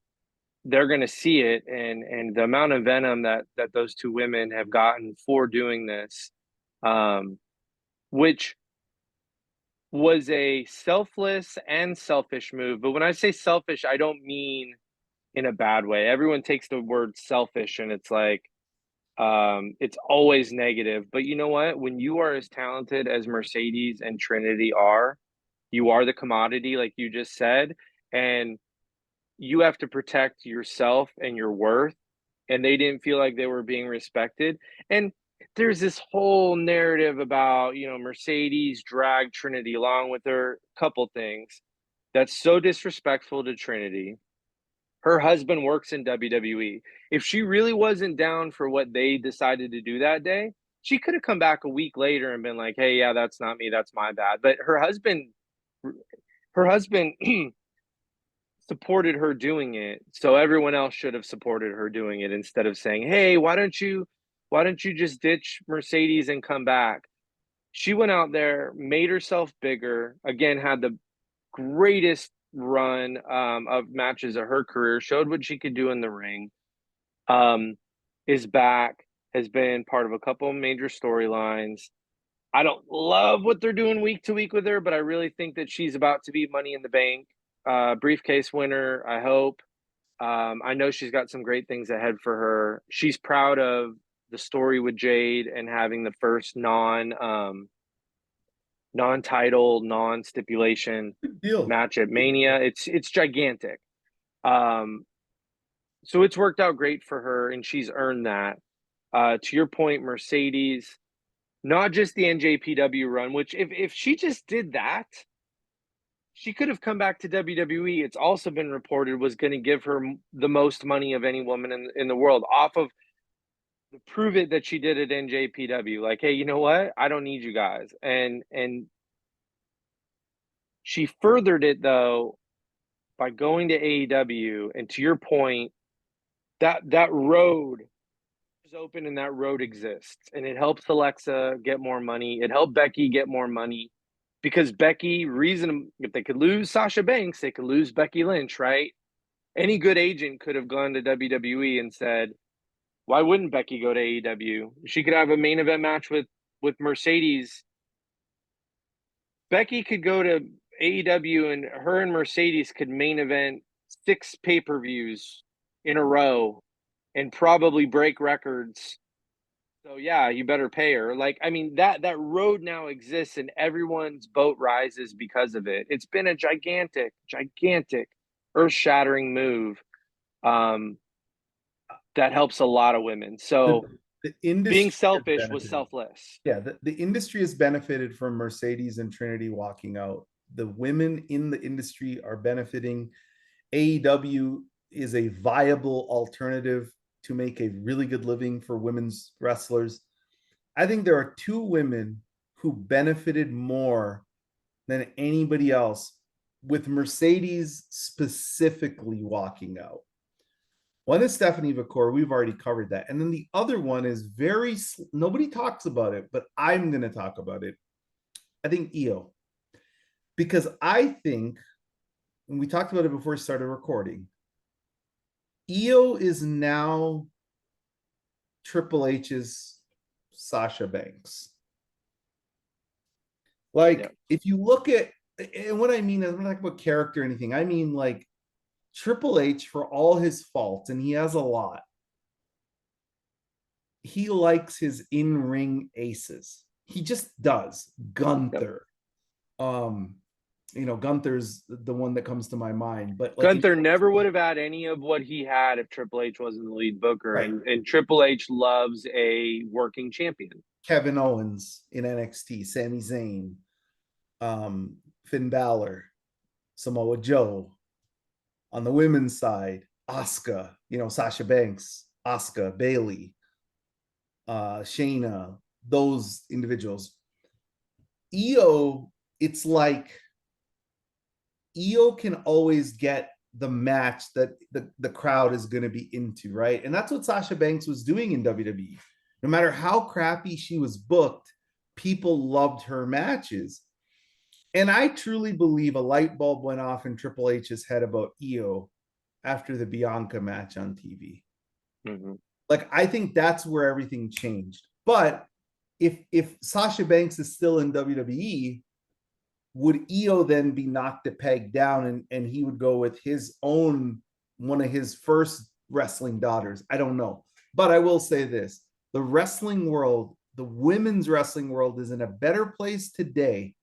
they're going to see it, and the amount of venom that those two women have gotten for doing this, um, which was a selfless and selfish move. But when I say selfish, I don't mean in a bad way. Everyone takes the word selfish and it's like it's always negative. But you know what? When you are as talented as Mercedes and Trinity are, you are the commodity, like you just said, and you have to protect yourself and your worth. And they didn't feel like they were being respected. And there's this whole narrative about, Mercedes dragged Trinity along with her. Couple things that's so disrespectful to Trinity. Her husband works in WWE. If she really wasn't down for what they decided to do that day, she could have come back a week later and been like, "Hey, yeah, that's not me, that's my bad." But her husband supported her doing it, so everyone else should have supported her doing it instead of saying, "Hey, why don't you just ditch Mercedes and come back?" She went out there, made herself bigger, again, had the greatest run of matches of her career, showed what she could do in the ring, is back, has been part of a couple of major storylines. I don't love what they're doing week to week with her, but I really think that she's about to be Money in the Bank briefcase winner, I hope. I know she's got some great things ahead for her. She's proud of the story with Jade and having the first non-title, non-stipulation Good deal. match at Mania. It's gigantic. Um, so it's worked out great for her, and she's earned that. To your point, Mercedes, not just the NJPW run, which if she just did that, she could have come back to WWE. It's also been reported was going to give her the most money of any woman in the world off of the prove it that she did at NJPW. Like, hey, you know what? I don't need you guys. And she furthered it though by going to AEW. And to your point, that road is open and that road exists. And it helps Alexa get more money. It helped Becky get more money. Because Becky, if they could lose Sasha Banks, they could lose Becky Lynch, right? Any good agent could have gone to WWE and said, why wouldn't Becky go to AEW? She could have a main event match with Mercedes. Becky could go to AEW and her and Mercedes could main event 6 pay-per-views in a row and probably break records. So yeah, you better pay her. Like, I mean, that road now exists and everyone's boat rises because of it. It's been a gigantic, earth-shattering move. That helps a lot of women. So The being industry has selfish was benefited. selfless. Yeah, the industry has benefited from Mercedes and Trinity walking out. The women in the industry are benefiting. AEW is a viable alternative to make a really good living for women's wrestlers. I think there are two women who benefited more than anybody else, with Mercedes specifically walking out. One is Stephanie Vaquer. We've already covered that. And then the other one is nobody talks about it, but I'm going to talk about it. I think Io. Because I think, and we talked about it before we started recording, Io is now Triple H's Sasha Banks. Like, if you look at, and what I mean is, I'm not talking about character or anything. I mean, like, Triple H, for all his faults, and he has a lot, he likes his in-ring aces. He just does. Gunther. Gunther's the one that comes to my mind. But like, Gunther never would have had any of what he had if Triple H wasn't the lead booker. Right. And Triple H loves a working champion. Kevin Owens in NXT, Sami Zayn, Finn Balor, Samoa Joe. On the women's side, Asuka, Sasha Banks, Asuka, Bayley, Shayna, those individuals. Io, it's like Io can always get the match that the crowd is going to be into, right? And that's what Sasha Banks was doing in WWE. No matter how crappy she was booked, people loved her matches. And I truly believe a light bulb went off in Triple H's head about Io after the Bianca match on TV. Mm-hmm. Like, I think that's where everything changed. But if Sasha Banks is still in WWE, would Io then be knocked a peg down and he would go with his own, one of his first wrestling daughters? I don't know. But I will say this, the wrestling world, the women's wrestling world, is in a better place today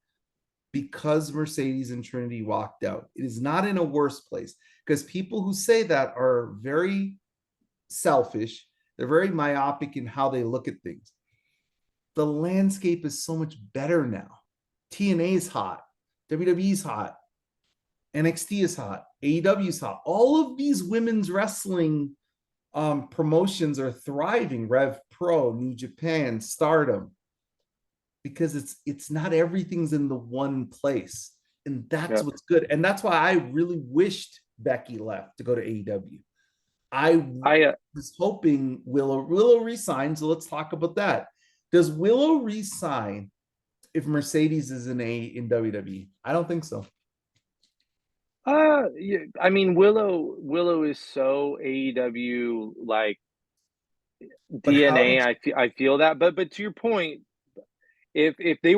because Mercedes and Trinity walked out. It is not in a worse place, because people who say that are very selfish. They're very myopic in how they look at things. The landscape is so much better now. TNA is hot. WWE's hot. NXT is hot. AEW is hot. All of these women's wrestling promotions are thriving. RevPro, New Japan, Stardom, because it's not everything's in the one place, and that's what's good. And that's why I really wished Becky left to go to AEW. I was hoping Willow resigns. So let's talk about that. Does Willow resign if Mercedes is in WWE? I don't think so. Yeah, I mean, Willow is so AEW like DNA. I feel that, but to your point, if the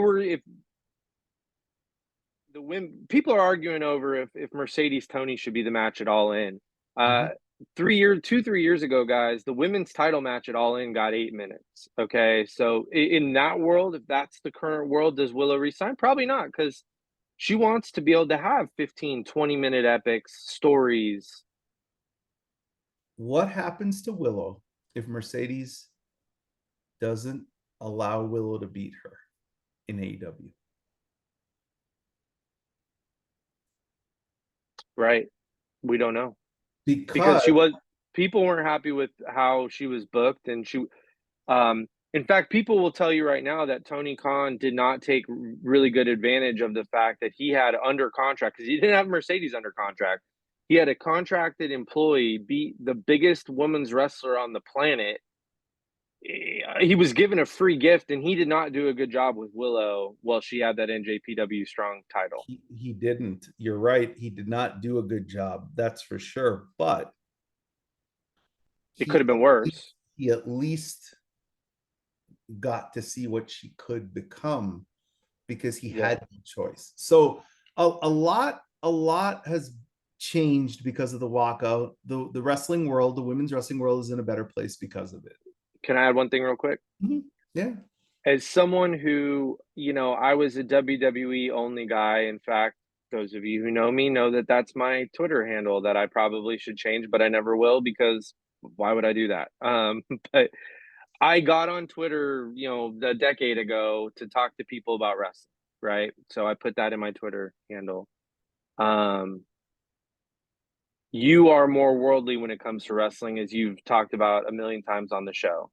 women, people are arguing over if Mercedes Toni should be the match at All In. 3 years ago, guys, the women's title match at All In got 8 minutes. Okay, so in that world, if that's the current world, does Willow resign? Probably not, because she wants to be able to have 15, 20-minute epics, stories. What happens to Willow if Mercedes doesn't allow Willow to beat her in AEW? Right. We don't know. Because people weren't happy with how she was booked, and in fact, people will tell you right now that Tony Khan did not take really good advantage of the fact that he had under contract, because he didn't have Mercedes under contract. He had a contracted employee beat the biggest women's wrestler on the planet. He was given a free gift, and he did not do a good job with Willow while she had that NJPW strong title. He didn't. You're right. He did not do a good job. That's for sure. But it could have been worse. He at least got to see what she could become, because he had no choice. So a lot has changed because of the walkout. The wrestling world, the women's wrestling world, is in a better place because of it. Can I add one thing real quick? Mm-hmm. Yeah. As someone who, I was a WWE only guy. In fact, those of you who know me know that that's my Twitter handle that I probably should change, but I never will, because why would I do that? But I got on Twitter, a decade ago to talk to people about wrestling, right? So I put that in my Twitter handle. You are more worldly when it comes to wrestling, as you've talked about a million times on the show.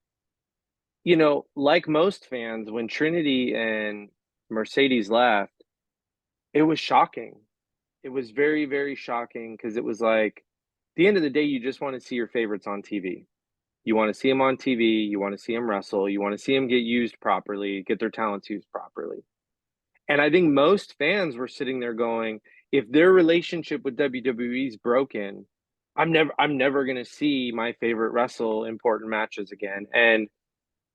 Like most fans, when Trinity and Mercedes left, it was shocking. It was very, very shocking, because it was like, at the end of the day, you just want to see your favorites on TV. You want to see them on TV. You want to see them wrestle. You want to see them get used properly, get their talents used properly. And I think most fans were sitting there going, if their relationship with WWE is broken, I'm never going to see my favorite wrestle important matches again. And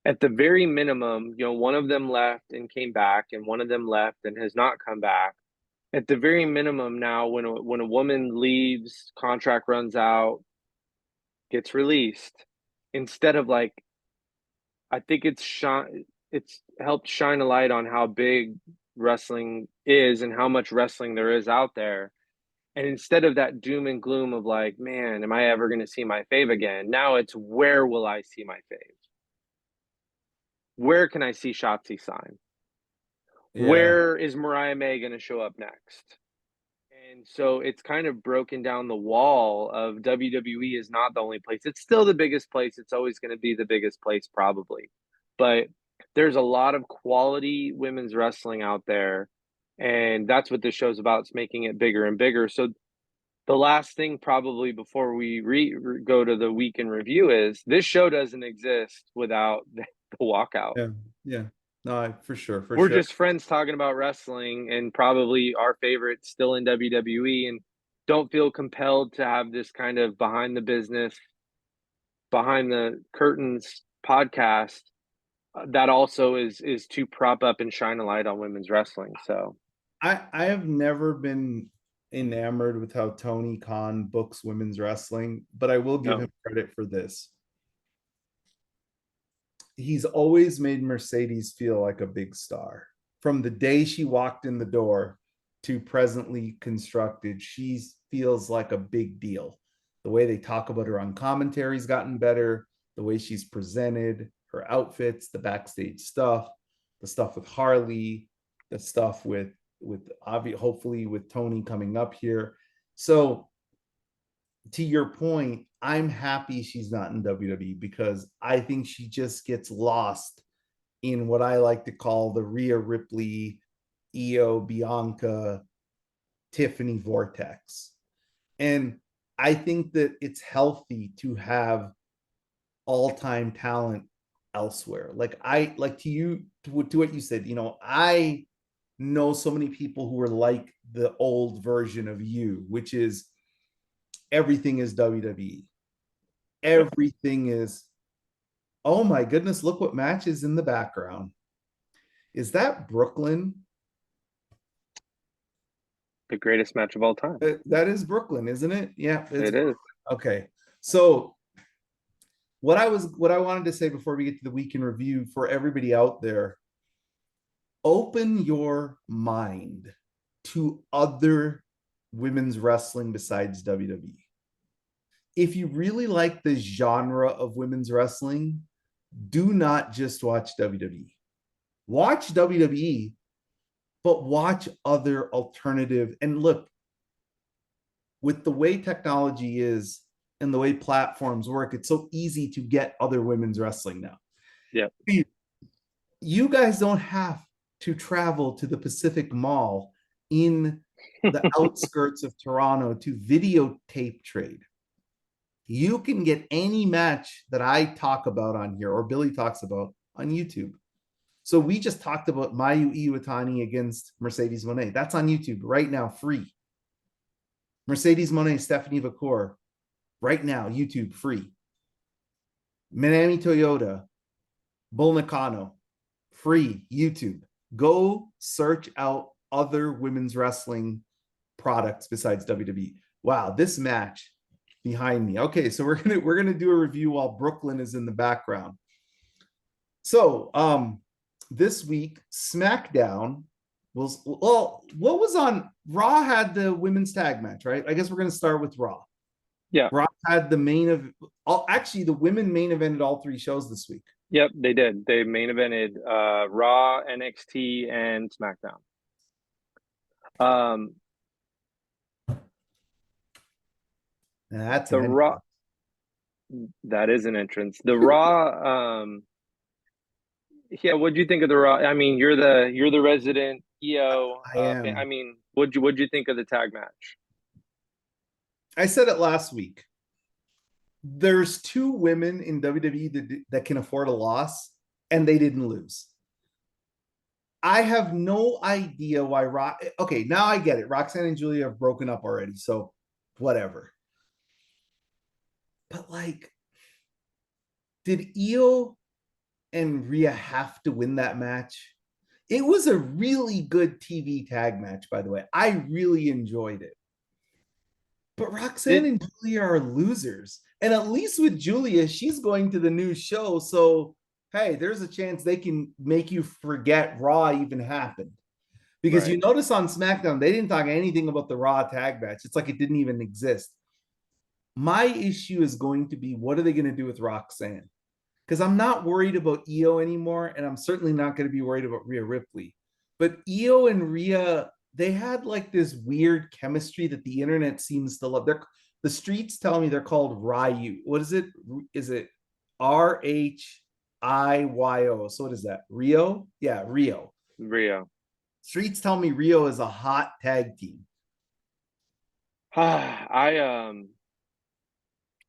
at the very minimum, one of them left and came back, and one of them left and has not come back. At the very minimum now, when a woman leaves, contract runs out, gets released, instead of like, I think it's helped shine a light on how big wrestling is and how much wrestling there is out there. And instead of that doom and gloom of like, man, am I ever going to see my fave again? Now it's, where will I see my fave? Where can I see Shotzi sign? Yeah. Where is Mariah May going to show up next? And so it's kind of broken down the wall of WWE is not the only place. It's still the biggest place. It's always going to be the biggest place, probably. But there's a lot of quality women's wrestling out there. And that's what this show's about. It's making it bigger and bigger. So the last thing, probably before we go to the week in review, is this show doesn't exist without the walkout. Yeah. Yeah. No, for sure. We're just friends talking about wrestling, and probably our favorite still in WWE, and don't feel compelled to have this kind of behind the business, behind the curtains podcast that also is to prop up and shine a light on women's wrestling. So I have never been enamored with how Tony Khan books women's wrestling, but I will give him credit for this. He's always made Mercedes feel like a big star. From the day she walked in the door to presently constructed, she feels like a big deal. The way they talk about her on commentary's gotten better, the way she's presented, her outfits, the backstage stuff, the stuff with Harley, the stuff with hopefully with Tony coming up here. So to your point, I'm happy she's not in WWE, because I think she just gets lost in what I like to call the Rhea Ripley, Io, Bianca, Tiffany vortex. And I think that it's healthy to have all-time talent elsewhere. Like to what you said, I know so many people who are like the old version of you, which is everything is WWE. Everything is, oh my goodness, look what match is in the background. Is that Brooklyn? the greatest match of all time. That is Brooklyn, isn't it? Yeah, It is. Okay. So what I wanted to say before we get to the week in review for everybody out there, open your mind to other women's wrestling besides WWE. If you really like the genre of women's wrestling, do not just watch WWE. Watch WWE, but watch other alternative. And look, with the way technology is and the way platforms work, it's so easy to get other women's wrestling now. Yeah. You guys don't have to travel to the Pacific Mall in the outskirts of Toronto to videotape trade. You can get any match that I talk about on here or Billy talks about on YouTube. So we just talked about Mayu Iwatani against Mercedes Moné. That's on YouTube right now, free. Mercedes Moné, Stephanie Vaquer, right now, YouTube, free. Minami Toyota, Bull Nakano, free, YouTube. Go search out other women's wrestling products besides WWE. Wow, this match behind me. Okay, so we're gonna do a review while Brooklyn is in the background. So this week, SmackDown was, well, what was on Raw had the women's tag match, right? I guess we're gonna start with Raw. Yeah. Raw had the main of actually the women main evented all three shows this week. Yep, they did. They main evented Raw, NXT, and SmackDown. That's The an Raw, that is an entrance. The Raw, yeah, what'd you think of the Raw? I mean, you're the resident EO I fan. I am. mean, what'd you think of the tag match? I said it last week. There's two women in WWE that can afford a loss, and they didn't lose. I have no idea why Okay, now I get it. Roxanne and Giulia have broken up already, so whatever. But like, did Io and Rhea have to win that match? It was a really good TV tag match, by the way. I really enjoyed it. But Roxanne Did and Giulia are losers. And at least with Giulia, she's going to the new show. So, hey, there's a chance they can make you forget Raw even happened. Because right. you notice on SmackDown, they didn't talk anything about the Raw tag match. It's like it didn't even exist. My issue is going to be, what are they going to do with Roxanne? Because I'm not worried about Io anymore, and I'm certainly not going to be worried about Rhea Ripley. But Io and Rhea, they had like this weird chemistry that the internet seems to love. The streets tell me they're called Ryu. What is it? Is it RHIYO? So what is that? Rio? Yeah, Rio. Rio. Streets tell me Rio is a hot tag team.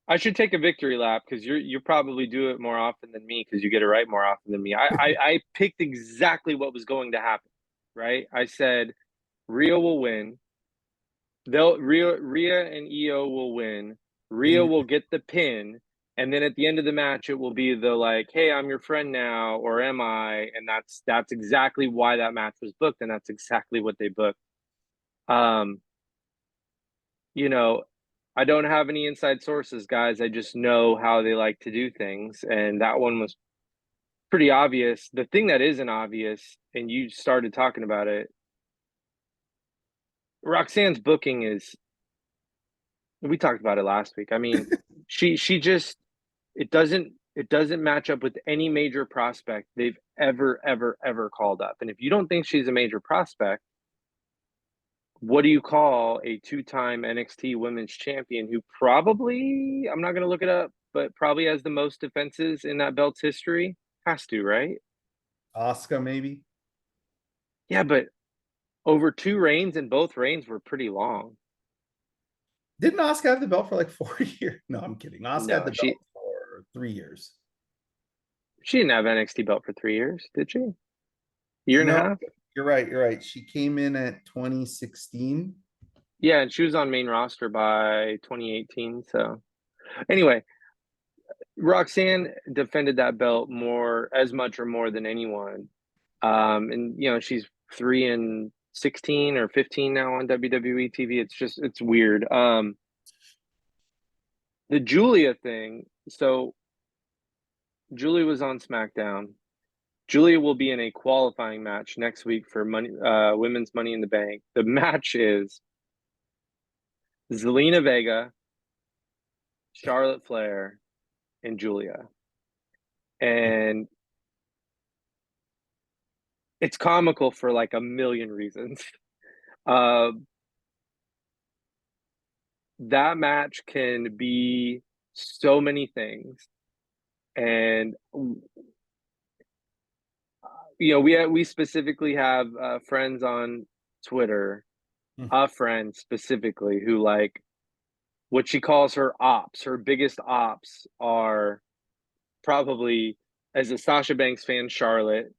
I should take a victory lap because you probably do it more often than me because you get it right more often than me. I picked exactly what was going to happen, right? I said Rio will win. Rhea and Io will win. Rhea will get the pin, and then at the end of the match, it will be the like, "Hey, I'm your friend now," or "Am I?" And that's exactly why that match was booked, and that's exactly what they booked. Um, you know, I don't have any inside sources, guys. I just know how they like to do things, and that one was pretty obvious. The thing that isn't obvious, and you started talking about it, Roxanne's booking is. We talked about it last week. I mean, she just it doesn't match up with any major prospect they've ever called up. And if you don't think she's a major prospect, what do you call a two-time NXT Women's Champion who probably, I'm not going to look it up, but probably has the most defenses in that belt's history? Has to, right? Asuka, maybe. Yeah, but over two reigns, and both reigns were pretty long. Didn't Asuka have the belt for like 4 years? No, I'm kidding. Asuka had No, the belt for 3 years. she didn't have NXT belt for 3 years, did she? Year and a No, half? you're right. You're right. She came in at 2016. Yeah, and she was on main roster by 2018. So anyway, Roxanne defended that belt more, as much or more than anyone. And she's 3-16 or 15 now on WWE TV. It's weird. The Giulia thing. So Giulia was on SmackDown. Giulia will be in a qualifying match next week for women's Money in the Bank. The match is Zelina Vega, Charlotte Flair, and Giulia. And it's comical for like a million reasons. That match can be so many things, and we specifically have friends on Twitter, a friend specifically who like what she calls her ops. Her biggest ops are probably, as a Sasha Banks fan, Charlotte.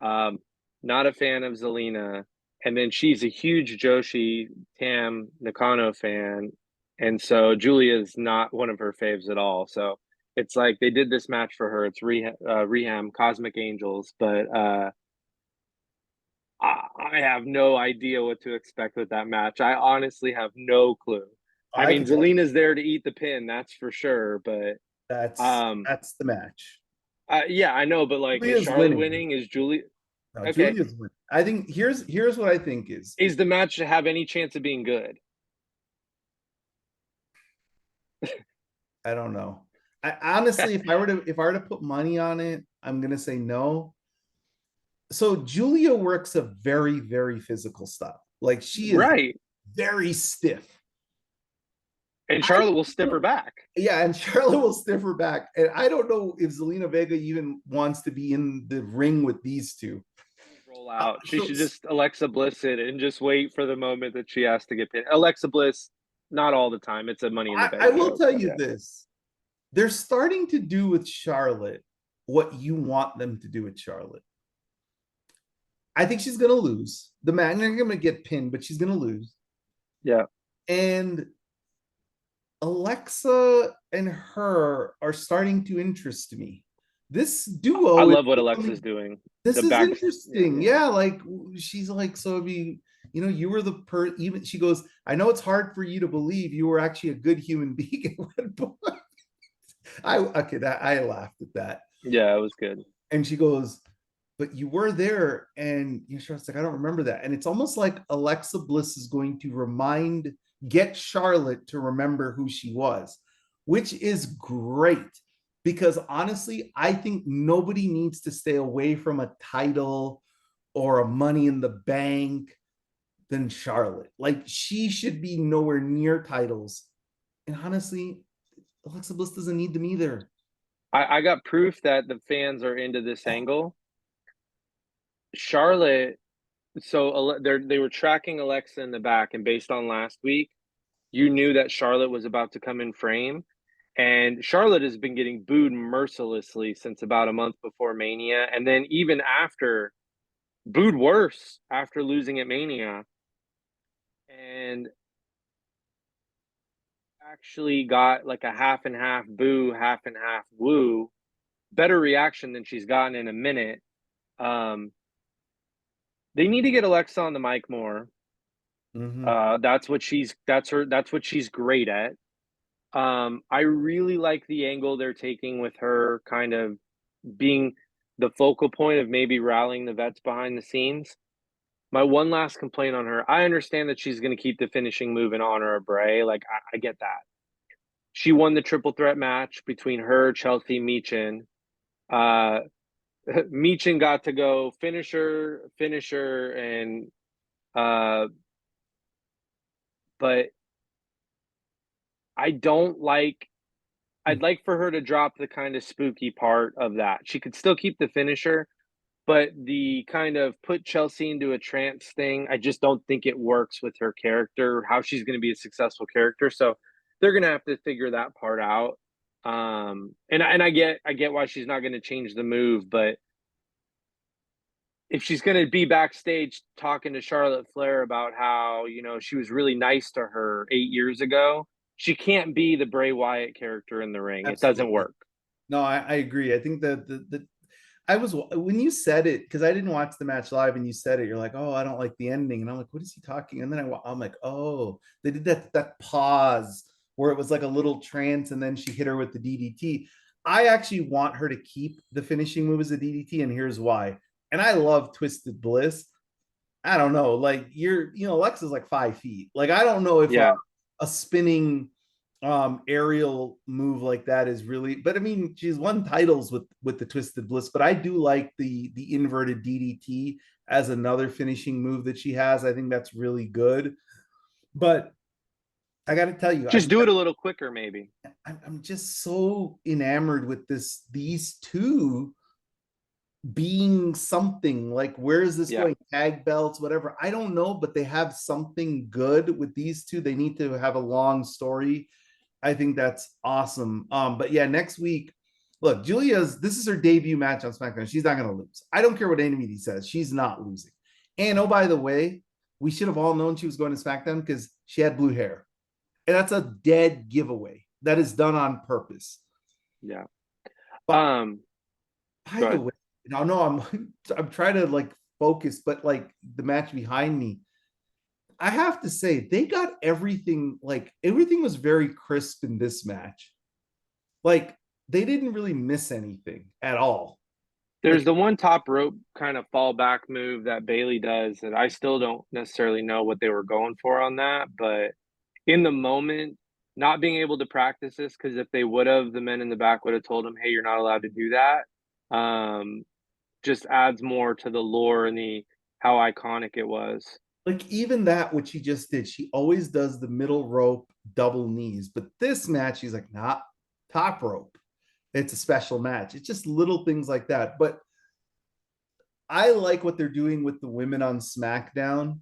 Not a fan of Zelina, and then she's a huge Joshi Tam Nakano fan, and so Giulia's not one of her faves at all. So it's like they did this match for her. It's Reham Cosmic Angels, but I have no idea what to expect with that match. I honestly have no clue. I I mean, could tell Zelina's there to eat the pin, that's for sure. But um, that's the match. yeah, I know. But like, is Julia's Charlotte winning. winning? Is Giulia No, okay? Julia's winning. I think here's what I think is Is the match have any chance of being good? I don't know. I honestly, if I were to put money on it, I'm gonna say no. So Julia works a very, very physical style. Like she is Right. very stiff. And I Charlotte will stiff her back. Yeah, and Charlotte will stiff her back. And I don't know if Zelina Vega even wants to be in the ring with these two. Roll out. She So should just Alexa Bliss it and just wait for the moment that she has to get pinned. Alexa Bliss, not all the time. It's a Money in the I Bank will joke. tell But you yeah. this. They're starting to do with Charlotte what you want them to do with Charlotte. I think she's gonna lose. The man, they're gonna get pinned, but she's gonna lose. Yeah. And Alexa and her are starting to interest me. This I duo is love what Alexa's becoming, doing. this The is back. interesting. Yeah. Yeah, like she's like, so if you were even she goes, I know it's hard for you to believe you were actually a good human being at one point. I laughed at that. Yeah, it was good. And she goes, but you were there, and Charlotte's like, I don't remember that. And it's almost like Alexa Bliss is going to get Charlotte to remember who she was, which is great because honestly, I think nobody needs to stay away from a title or a Money in the Bank than Charlotte. Like she should be nowhere near titles. And honestly, Alexa Bliss doesn't need them either. I got proof that the fans are into this angle. Charlotte, so they were tracking Alexa in the back, and based on last week, you knew that Charlotte was about to come in frame. And Charlotte has been getting booed mercilessly since about a month before Mania. And then even after, booed worse after losing at Mania. And actually got like a half and half boo, half and half woo. Better reaction than she's gotten in a minute. Um, they need to get Alexa on the mic more. Mm-hmm. That's what she's great at. I really like the angle they're taking with her kind of being the focal point of maybe rallying the vets behind the scenes. My one last complaint on her, I understand that she's going to keep the finishing move in honor of Bray. Like, I get that. She won the triple threat match between her, Chelsea, Meechin. Uh, Meechin got to go finisher, and but I don't like I'd like for her to drop the kind of spooky part of that. She could still keep the finisher, but the kind of put Chelsea into a trance thing, I just don't think it works with her character, how she's going to be a successful character. So they're going to have to figure that part out. And I get why she's not going to change the move, but if she's going to be backstage talking to Charlotte Flair about how, she was really nice to her 8 years ago, she can't be the Bray Wyatt character in the ring. It doesn't Absolutely. work. No, I agree. I think that the I was when you said it because I didn't watch the match live and you said it. You're like, oh, I don't like the ending, and I'm like, what is he talking? And then I'm like, oh, they did that pause where it was like a little trance, and then she hit her with the DDT. I actually want her to keep the finishing move as a DDT, and here's why. And I love Twisted Bliss. I don't know, like Alexa's like 5 feet. Like I don't know if Yeah. a spinning aerial move like that is really, but I mean she's won titles with the Twisted Bliss, but I do like the inverted DDT as another finishing move that she has. I think that's really good. But I got to tell you, Just do it a little quicker, maybe. I'm just so enamored with these two being something. Like where is this Yeah. going? Tag belts, whatever, I don't know, but they have something good with these two. They need to have a long story. I think that's awesome. But yeah, next week, look, this is her debut match on SmackDown. She's not gonna lose. I don't care what anybody says, she's not losing. And oh, by the way, we should have all known she was going to SmackDown because she had blue hair. And that's a dead giveaway. That is done on purpose. Yeah. But by Go the ahead. way, no, I'm trying to like focus, but like the match behind me, I have to say, they got everything, like everything was very crisp in this match. Like they didn't really miss anything at all. There's Like the one top rope kind of fall back move that Bailey does that I still don't necessarily know what they were going for on that, but in the moment, not being able to practice this, because if they would have, the men in the back would have told him, "Hey, you're not allowed to do that." Just adds more to the lore and the how iconic it was. like even that what she just did, she always does the middle rope double knees, but this match she's like, nah, top rope. It's a special match. It's just little things like that. But I like what they're doing with the women on SmackDown.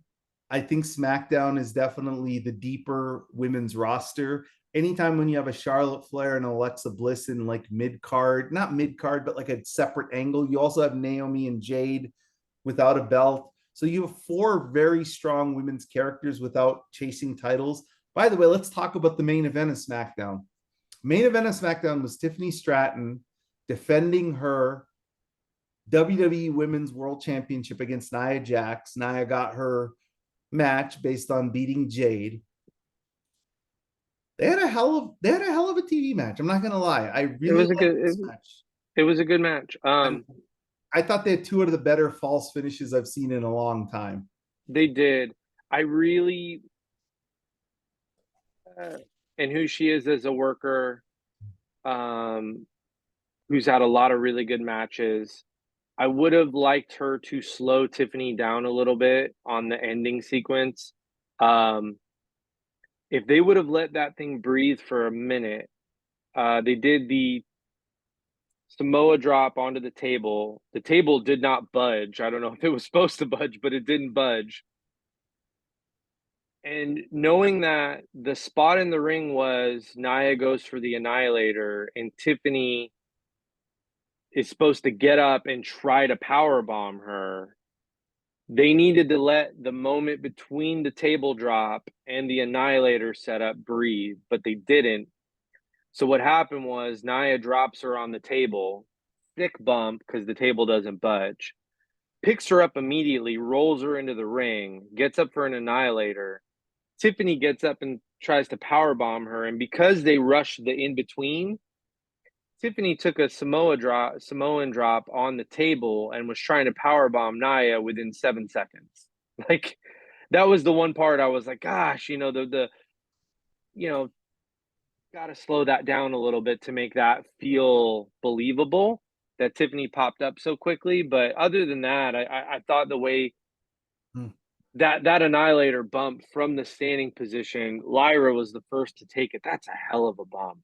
I think SmackDown is definitely the deeper women's roster. Anytime when you have a Charlotte Flair and Alexa Bliss in like mid card, not mid card, but like a separate angle, you also have Naomi and Jade without a belt. So you have four very strong women's characters without chasing titles. By the way, let's talk about the main event of SmackDown. Main event of SmackDown was Tiffany Stratton defending her WWE Women's World Championship against Nia Jax. Nia got her match based on beating Jade. They had a hell of a TV match. I'm not gonna lie. I It really was a liked good this match. it was a good match. I thought they had two out of the better false finishes I've seen in a long time. They did. I really and who she is as a worker, who's had a lot of really good matches. I would have liked her to slow Tiffany down a little bit on the ending sequence. If they would have let that thing breathe for a minute, they did the Samoa drop onto the table. The table did not budge. I don't know if it was supposed to budge, but it didn't budge. And knowing that the spot in the ring was Nia goes for the Annihilator and Tiffany is supposed to get up and try to power bomb her, they needed to let the moment between the table drop and the Annihilator setup breathe, but they didn't. So what happened was Nia drops her on the table, thick bump because the table doesn't budge, picks her up immediately, rolls her into the ring, gets up for an Annihilator. Tiffany gets up and tries to power bomb her, and because they rushed the in between, Tiffany took a Samoan drop on the table and was trying to power bomb Nia within 7 seconds. Like that was the one part I was like, gosh, the got to slow that down a little bit to make that feel believable that Tiffany popped up so quickly. But other than that, I thought the way Hmm. that Annihilator bump from the standing position, Lyra was the first to take it. That's a hell of a bump.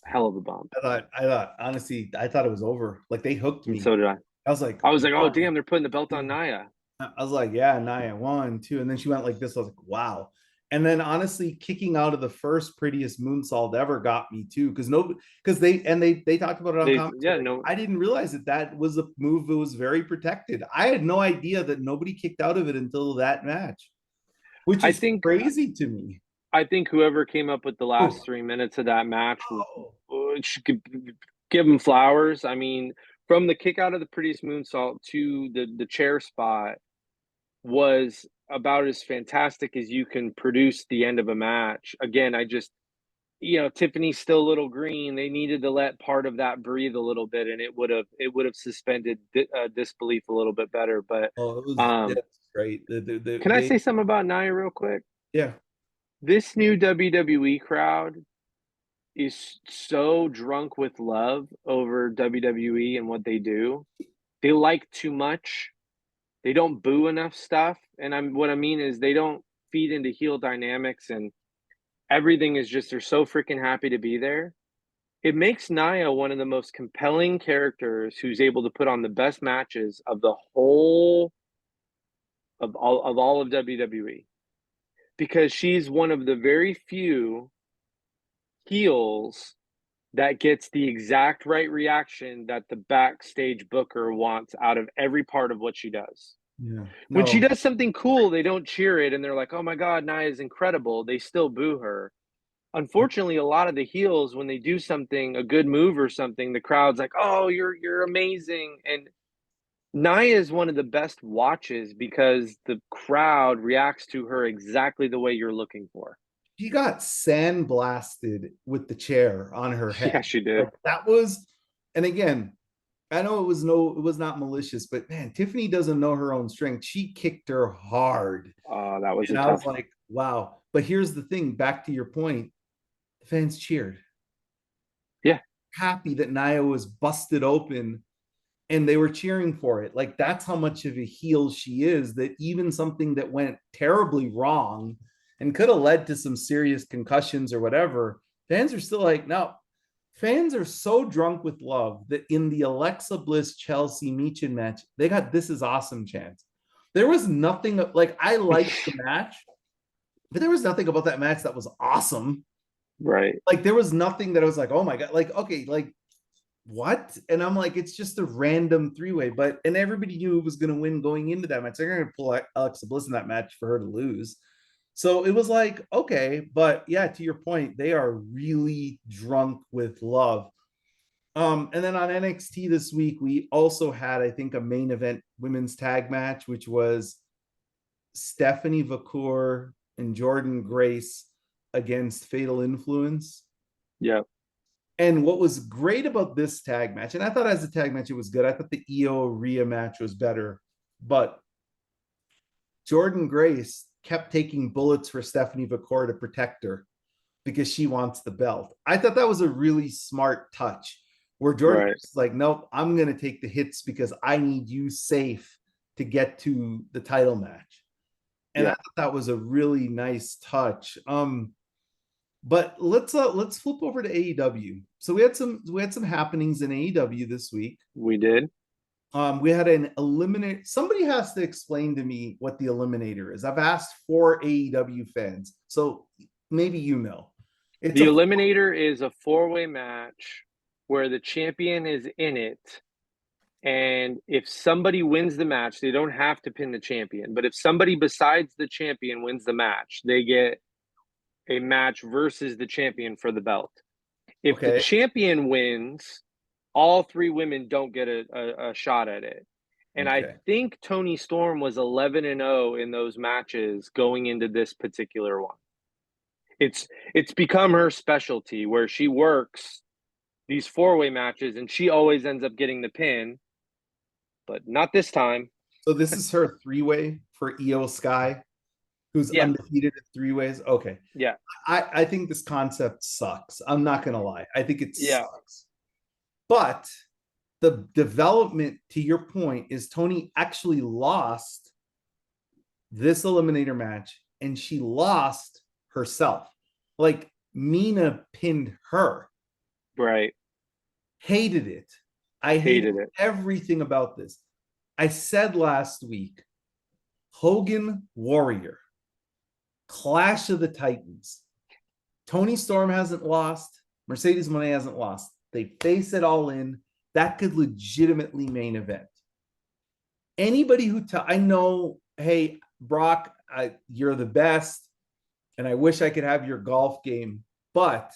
Hell of a bump. Honestly, I thought it was over. Like they hooked And me. so did I. I was like, I was like, oh one, damn, they're putting the belt on two. Nia. I was like, yeah, Nia, one, two. And then she went like this. I was like, wow. And then honestly, kicking out of the first prettiest moonsault ever got me too. Because they talked about it on Yeah, commentary. no, I didn't realize that was a move that was very protected. I had no idea that nobody kicked out of it until that match, which I is think crazy to me. I think whoever came up with the last Oh, 3 minutes of that match oh. should give them flowers. I mean, from the kick out of the prettiest moonsault to the chair spot was about as fantastic as you can produce the end of a match. Again, I just Tiffany's still a little green. They needed to let part of that breathe a little bit, and it would have suspended disbelief a little bit better. But Oh, it was um, that's great. can I say something about Nia real quick? Yeah. This new WWE crowd is so drunk with love over WWE and what they do. They like too much. They don't boo enough stuff. And what I mean is they don't feed into heel dynamics and everything is just they're so freaking happy to be there. It makes Nia one of the most compelling characters who's able to put on the best matches of the whole of all of WWE because she's one of the very few heels that gets the exact right reaction that the backstage booker wants out of every part of what she does. Yeah. When she No. does something cool, they don't cheer it and they're like, "Oh my god, Nia is incredible." They still boo her. Unfortunately, a lot of the heels when they do something, a good move or something, the crowd's like, "Oh, you're amazing." And Nia is one of the best watches because the crowd reacts to her exactly the way you're looking for. She got sandblasted with the chair on her Yeah, head. she did. Like that was, and again, I know it was not malicious, but man, Tiffany doesn't know her own strength. She kicked her hard. That was a And I was tough. like, wow. But here's the thing, back to your point, the fans cheered. Yeah, Happy that Nia was busted open and they were cheering for it. Like that's how much of a heel she is, that even something that went terribly wrong and could have led to some serious concussions or whatever, fans are still like, no. Fans are so drunk with love that in the Alexa Bliss Chelsea Michin match, they got "This is awesome" chants. There was nothing like, I liked the match, but there was nothing about that match that was awesome. right. Like there was nothing that I was like, oh my god, like okay, like what? And I'm like, it's just a random three-way, but and everybody knew it was going to win going into that match. They're going to pull Alexa Bliss in that match for her to lose. So it was like, okay, but yeah, to your point, they are really drunk with love. And then on NXT this week, we also had, I think, a main event women's tag match, which was Stephanie Vaquer and Jordan Grace against Fatal Influence. Yeah. And what was great about this tag match, and I thought as a tag match, it was good. I thought the Io Rhea match was better, but Jordan Grace kept taking bullets for Stephanie Vaquer to protect her because she wants the belt. I thought that was a really smart touch where Jordan Right. Grace is like, nope, I'm going to take the hits because I need you safe to get to the title match. And I Yeah. thought that was a really nice touch. But let's flip over to AEW. So we had some happenings in AEW this week. We did. We had an eliminate. Somebody has to explain to me what the eliminator is. I've asked 4 AEW fans, so maybe you know. It's The a Eliminator is a 4-way match where the champion is in it. And if somebody wins the match, they don't have to pin the champion. But if somebody besides the champion wins the match, they get a match versus the champion for the belt. If the okay. champion wins, all three women don't get a shot at it. And I Okay. think Toni Storm was 11-0 in those matches going into this particular one. It's become her specialty where she works these 4-way matches and she always ends up getting the pin, but not this time. So this is her three-way for Io Sky, who's Yeah, undefeated at three ways. Okay. yeah, I think this concept sucks. I'm not gonna lie. I think it yeah. sucks. But the development, to your point, is Toni actually lost this eliminator match and she lost herself. Like Mina pinned her. Right. Hated it. I hated Hated it. everything about this. I said last week, Hogan Warrior, Clash of the Titans. Toni Storm hasn't lost. Mercedes Moné hasn't lost. They face it all in. That could legitimately main event. Anybody who I know, hey, Brock, you're the best, and I wish I could have your golf game, but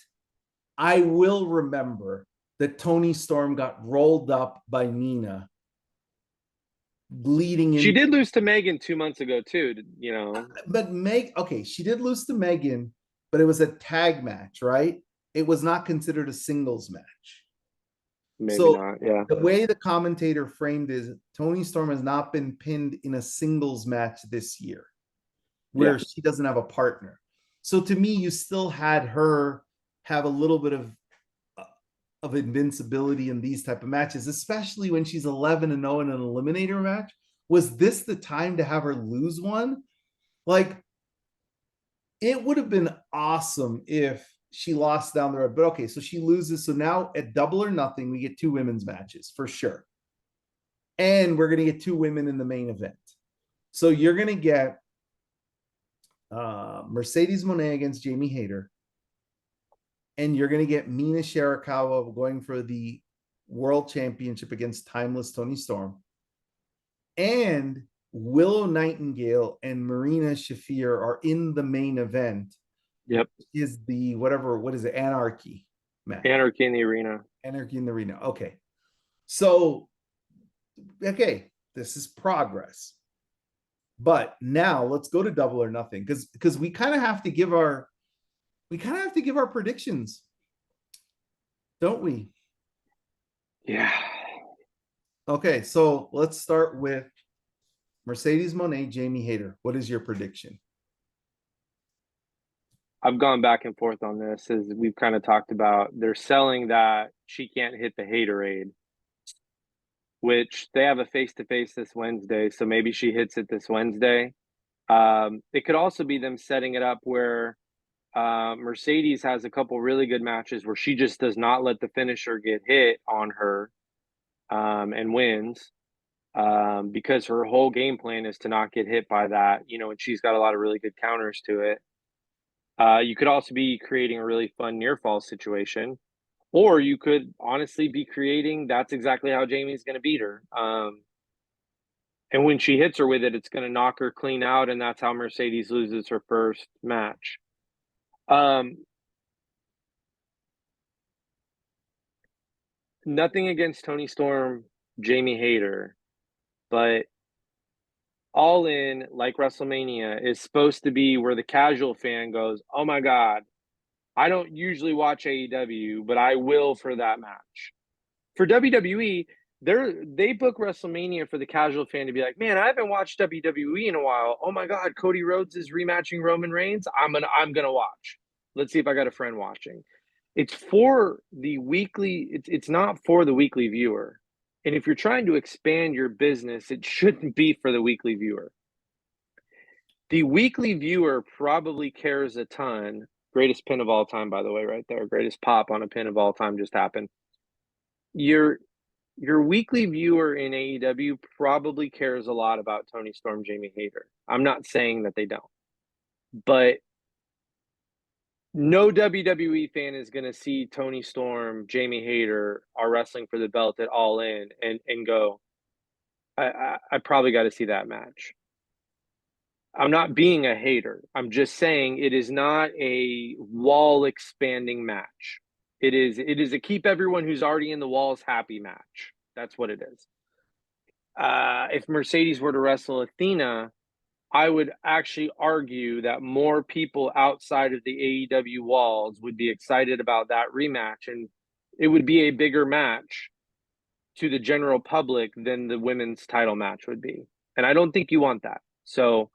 I will remember that Toni Storm got rolled up by Mina leading She into. did lose to Megan 2 months ago too, But okay, she did lose to Megan, but it was a tag match, right? It was not considered a singles match. Maybe So not. Yeah. the way the commentator framed is Toni Storm has not been pinned in a singles match this year, Yeah. where she doesn't have a partner. So to me, you still had her have a little bit of invincibility in these type of matches, especially when she's 11-0 in an eliminator match. Was this the time to have her lose one? Like, it would have been awesome if she lost down the road. But okay, so she loses. So now at Double or Nothing, we get 2 women's matches for sure. And we're going to get 2 women in the main event. So you're going to get Mercedes Moné against Jamie Hayter. And you're going to get Mina Shirakawa going for the world championship against Timeless Toni Storm. And Willow Nightingale and Marina Shafir are in the main event. Yep. Is the what is it? Anarchy match. Anarchy in the Arena. Anarchy in the Arena. Okay. So, okay. This is progress. But now let's go to Double or Nothing, because we kind of have to give our predictions, don't we? Yeah. Okay, so let's start with Mercedes Moné, Jamie Hayter. What is your prediction? I've gone back and forth on this, as we've kind of talked about. They're selling that she can't hit the haterade, which they have a face-to-face this Wednesday, so maybe she hits it this Wednesday. It could also be them setting it up where Mercedes has a couple really good matches where she just does not let the finisher get hit on her, and wins, because her whole game plan is to not get hit by that, and she's got a lot of really good counters to it. You could also be creating a really fun near fall situation, or you could honestly be creating that's exactly how Jamie's going to beat her. And when she hits her with it, it's going to knock her clean out, and that's how Mercedes loses her first match. Nothing against Toni Storm, Jamie Hayter, but All In, like WrestleMania, is supposed to be where the casual fan goes, "Oh my God, I don't usually watch AEW, but I will for that match." For WWE, they book WrestleMania for the casual fan to be like, "Man, I haven't watched WWE in a while. Oh my God, Cody Rhodes is rematching Roman Reigns. I'm gonna watch. Let's see if I got a friend watching." It's for the weekly. It's not for the weekly viewer. And if you're trying to expand your business, it shouldn't be for the weekly viewer. The weekly viewer probably cares a ton. Greatest pin of all time, by the way, right there. Greatest pop on a pin of all time just happened. Your weekly viewer in AEW probably cares a lot about Toni Storm, Jamie Hayter. I'm not saying that they don't, but no WWE fan is going to see Toni Storm, Jamie Hayter are wrestling for the belt at All In and go, I probably got to see that match. I'm not being a hater. I'm just saying it is not a wall expanding match. It is a keep everyone who's already in the walls happy match. That's what it is. If Mercedes were to wrestle Athena, I would actually argue that more people outside of the AEW walls would be excited about that rematch, and it would be a bigger match to the general public than the women's title match would be. And I don't think you want that. So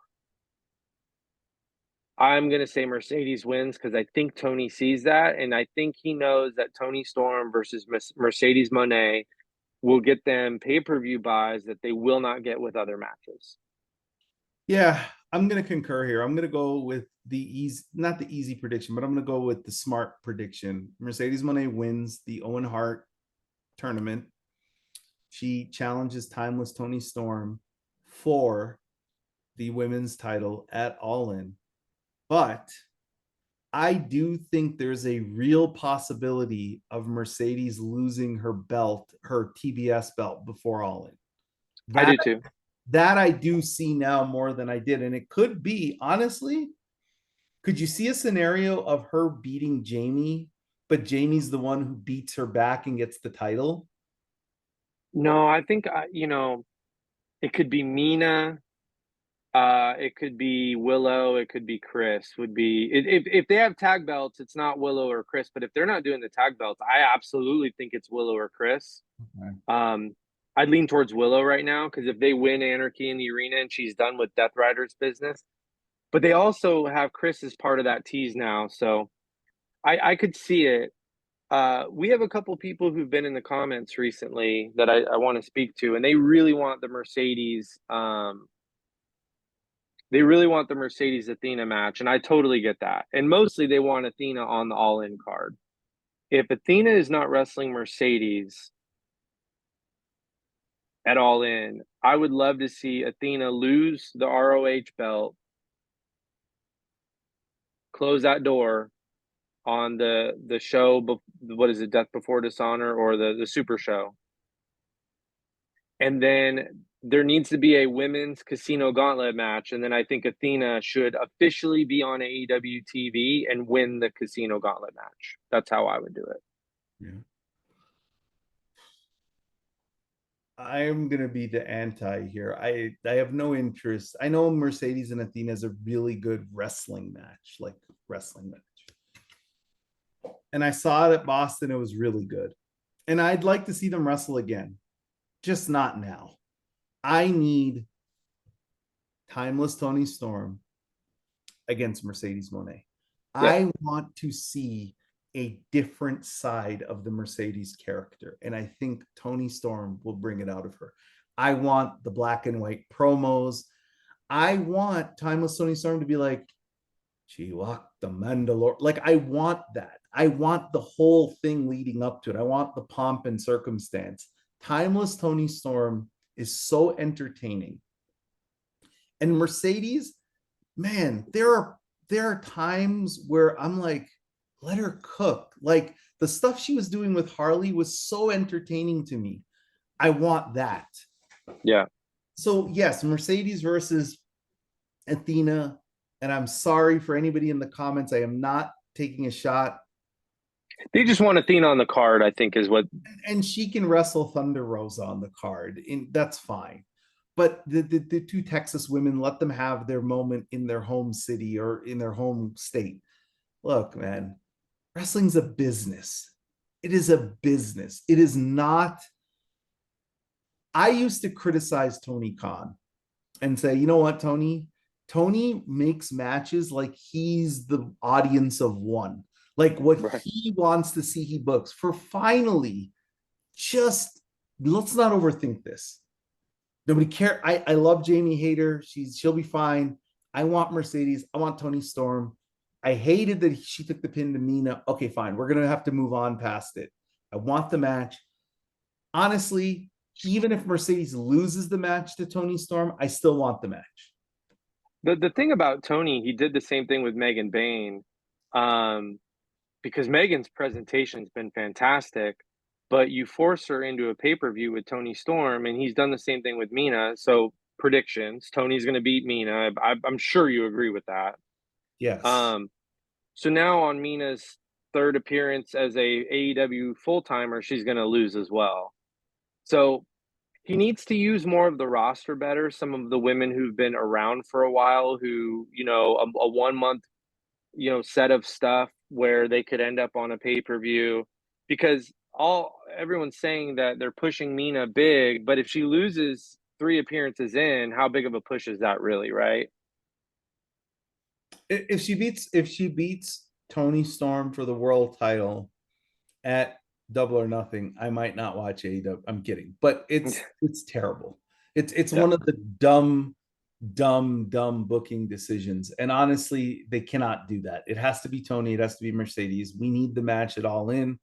I'm going to say Mercedes wins because I think Tony sees that. And I think he knows that Toni Storm versus Mercedes Moné will get them pay-per-view buys that they will not get with other matches. Yeah, I'm going to concur here. I'm going to go with the easy, not the easy prediction, but I'm going to go with the smart prediction. Mercedes Moné wins the Owen Hart tournament. She challenges Timeless Toni Storm for the women's title at All In. But I do think there's a real possibility of Mercedes losing her belt, her TBS belt, before All In. I do too. That I do see now more than I did. And it could be, honestly, could you see a scenario of her beating Jamie, but Jamie's the one who beats her back and gets the title? No, I think, it could be Mina. It could be Willow. It could be Chris. Would be if they have tag belts, it's not Willow or Chris. But if they're not doing the tag belts, I absolutely think it's Willow or Chris. Okay. I'd lean towards Willow right now because if they win Anarchy in the Arena and she's done with Death Rider's business, but they also have Chris as part of that tease now, so I could see it. We have a couple people who've been in the comments recently that I want to speak to, and they really want the Mercedes. They really want the Mercedes Athena match, and I totally get that. And mostly they want Athena on the All In card. If Athena is not wrestling Mercedes at All In, I would love to see Athena lose the ROH belt, close that door on the show. What is it, Death Before Dishonor or the Super Show? And then there needs to be a women's casino gauntlet match. And then I think Athena should officially be on AEW TV and win the casino gauntlet match. That's how I would do it. Yeah. I'm gonna be the anti here. I have no interest. I know Mercedes and Athena is a really good wrestling match, like wrestling match. And I saw it at Boston. It was really good. And I'd like to see them wrestle again, just not now. I need Timeless Toni Storm against Mercedes Moné. Yep. I want to see a different side of the Mercedes character. And I think Toni Storm will bring it out of her. I want the black and white promos. I want Timeless Toni Storm to be like, she walked the Mandalore. Like, I want that. I want the whole thing leading up to it. I want the pomp and circumstance. Timeless Toni Storm is so entertaining. And Mercedes, man, there are times where I'm like, let her cook. Like the stuff she was doing with Harley was so entertaining to me. I want that. Yeah. So yes, Mercedes versus Athena. And I'm sorry for anybody in the comments. I am not taking a shot. They just want Athena on the card, I think, is what. And she can wrestle Thunder Rosa on the card. And that's fine. But the two Texas women, let them have their moment in their home city or in their home state. Look, man, wrestling's a business. It is a business. It is not. I used to criticize Tony Khan and say, you know what, Tony? Tony makes matches like he's the audience of one. Like what Right. he wants to see, he books. For finally, just let's not overthink this. Nobody care. I love Jamie Hayter. She'll be fine. I want Mercedes. I want Toni Storm. I hated that she took the pin to Mina. Okay, fine. We're gonna have to move on past it. I want the match. Honestly, even if Mercedes loses the match to Toni Storm, I still want the match. The thing about Tony, he did the same thing with Megan Bayne, because Megan's presentation's been fantastic, but you force her into a pay-per-view with Toni Storm, and he's done the same thing with Mina. So predictions: Tony's going to beat Mina. I'm sure you agree with that. Yes. So now on Mina's third appearance as a AEW full-timer, she's going to lose as well. So he needs to use more of the roster better. Some of the women who've been around for a while, who, a 1 month, set of stuff where they could end up on a pay-per-view, because everyone's saying that they're pushing Mina big, but if she loses 3 appearances in, how big of a push is that really, right? If she beats Toni Storm for the world title at Double or Nothing, I might not watch AEW. I'm kidding, but it's terrible. It's Yeah. one of the dumb booking decisions. And honestly, they cannot do that. It has to be Tony. It has to be Mercedes. We need the match at All In.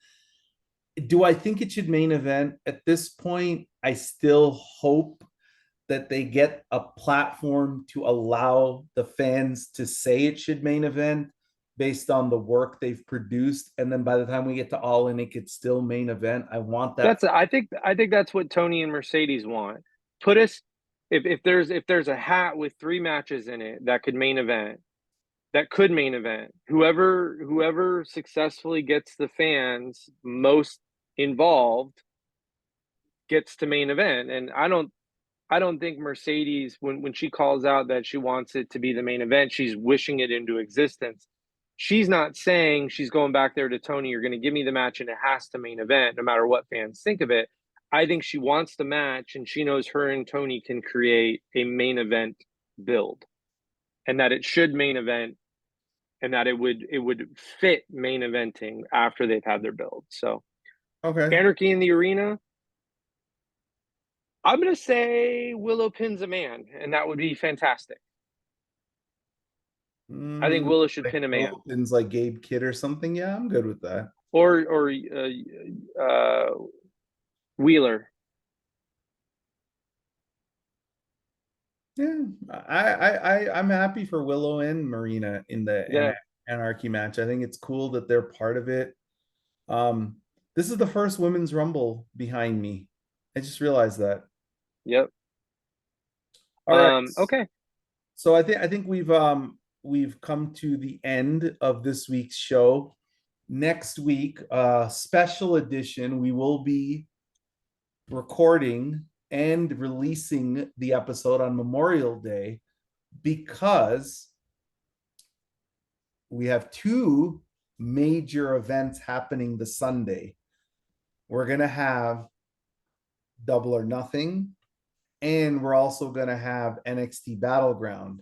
Do I think it should main event? At this point, I still hope that they get a platform to allow the fans to say it should main event based on the work they've produced. And then by the time we get to All In, it could still main event. I want that. I think that's what Tony and Mercedes want. Put us if there's a hat with 3 matches in it that could main event, whoever successfully gets the fans most involved gets to main event. And I don't think Mercedes, when she calls out that she wants it to be the main event, she's wishing it into existence. She's not saying she's going back there to Tony, you're going to give me the match and it has to main event no matter what fans think of it. I think she wants the match, and she knows her and Tony can create a main event build, and that it should main event, and that it would fit main eventing after they've had their build. So Okay. Anarchy in the Arena, I'm going to say Willow pins a man, and that would be fantastic. I think Willow should Like pin a man, opens like Gabe Kidd or something. Yeah, I'm good with that. or Wheeler. Yeah, I'm happy for Willow and Marina in the Yeah. Anarchy match. I think it's cool that they're part of it. This is the first women's rumble behind me. I just realized that. Yep. All right. Okay. So I think we've come to the end of this week's show. Next week, special edition, we will be recording and releasing the episode on Memorial Day because we have two major events happening the Sunday. We're going to have Double or Nothing, and we're also going to have NXT Battleground.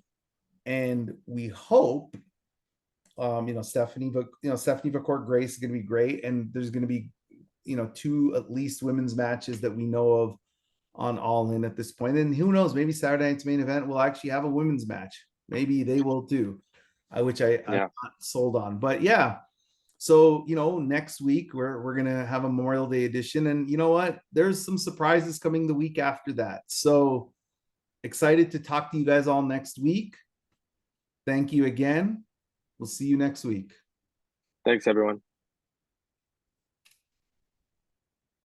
And we hope, Stephanie Vaquer Grace is going to be great. And there's going to be, two at least women's matches that we know of on All In at this point. And who knows, maybe Saturday night's main event will actually have a women's match. Maybe they will too, which I'm not sold on. But yeah, so next week we're gonna have a Memorial Day edition, and you know what? There's some surprises coming the week after that. So excited to talk to you guys all next week. Thank you again. We'll see you next week. Thanks, everyone.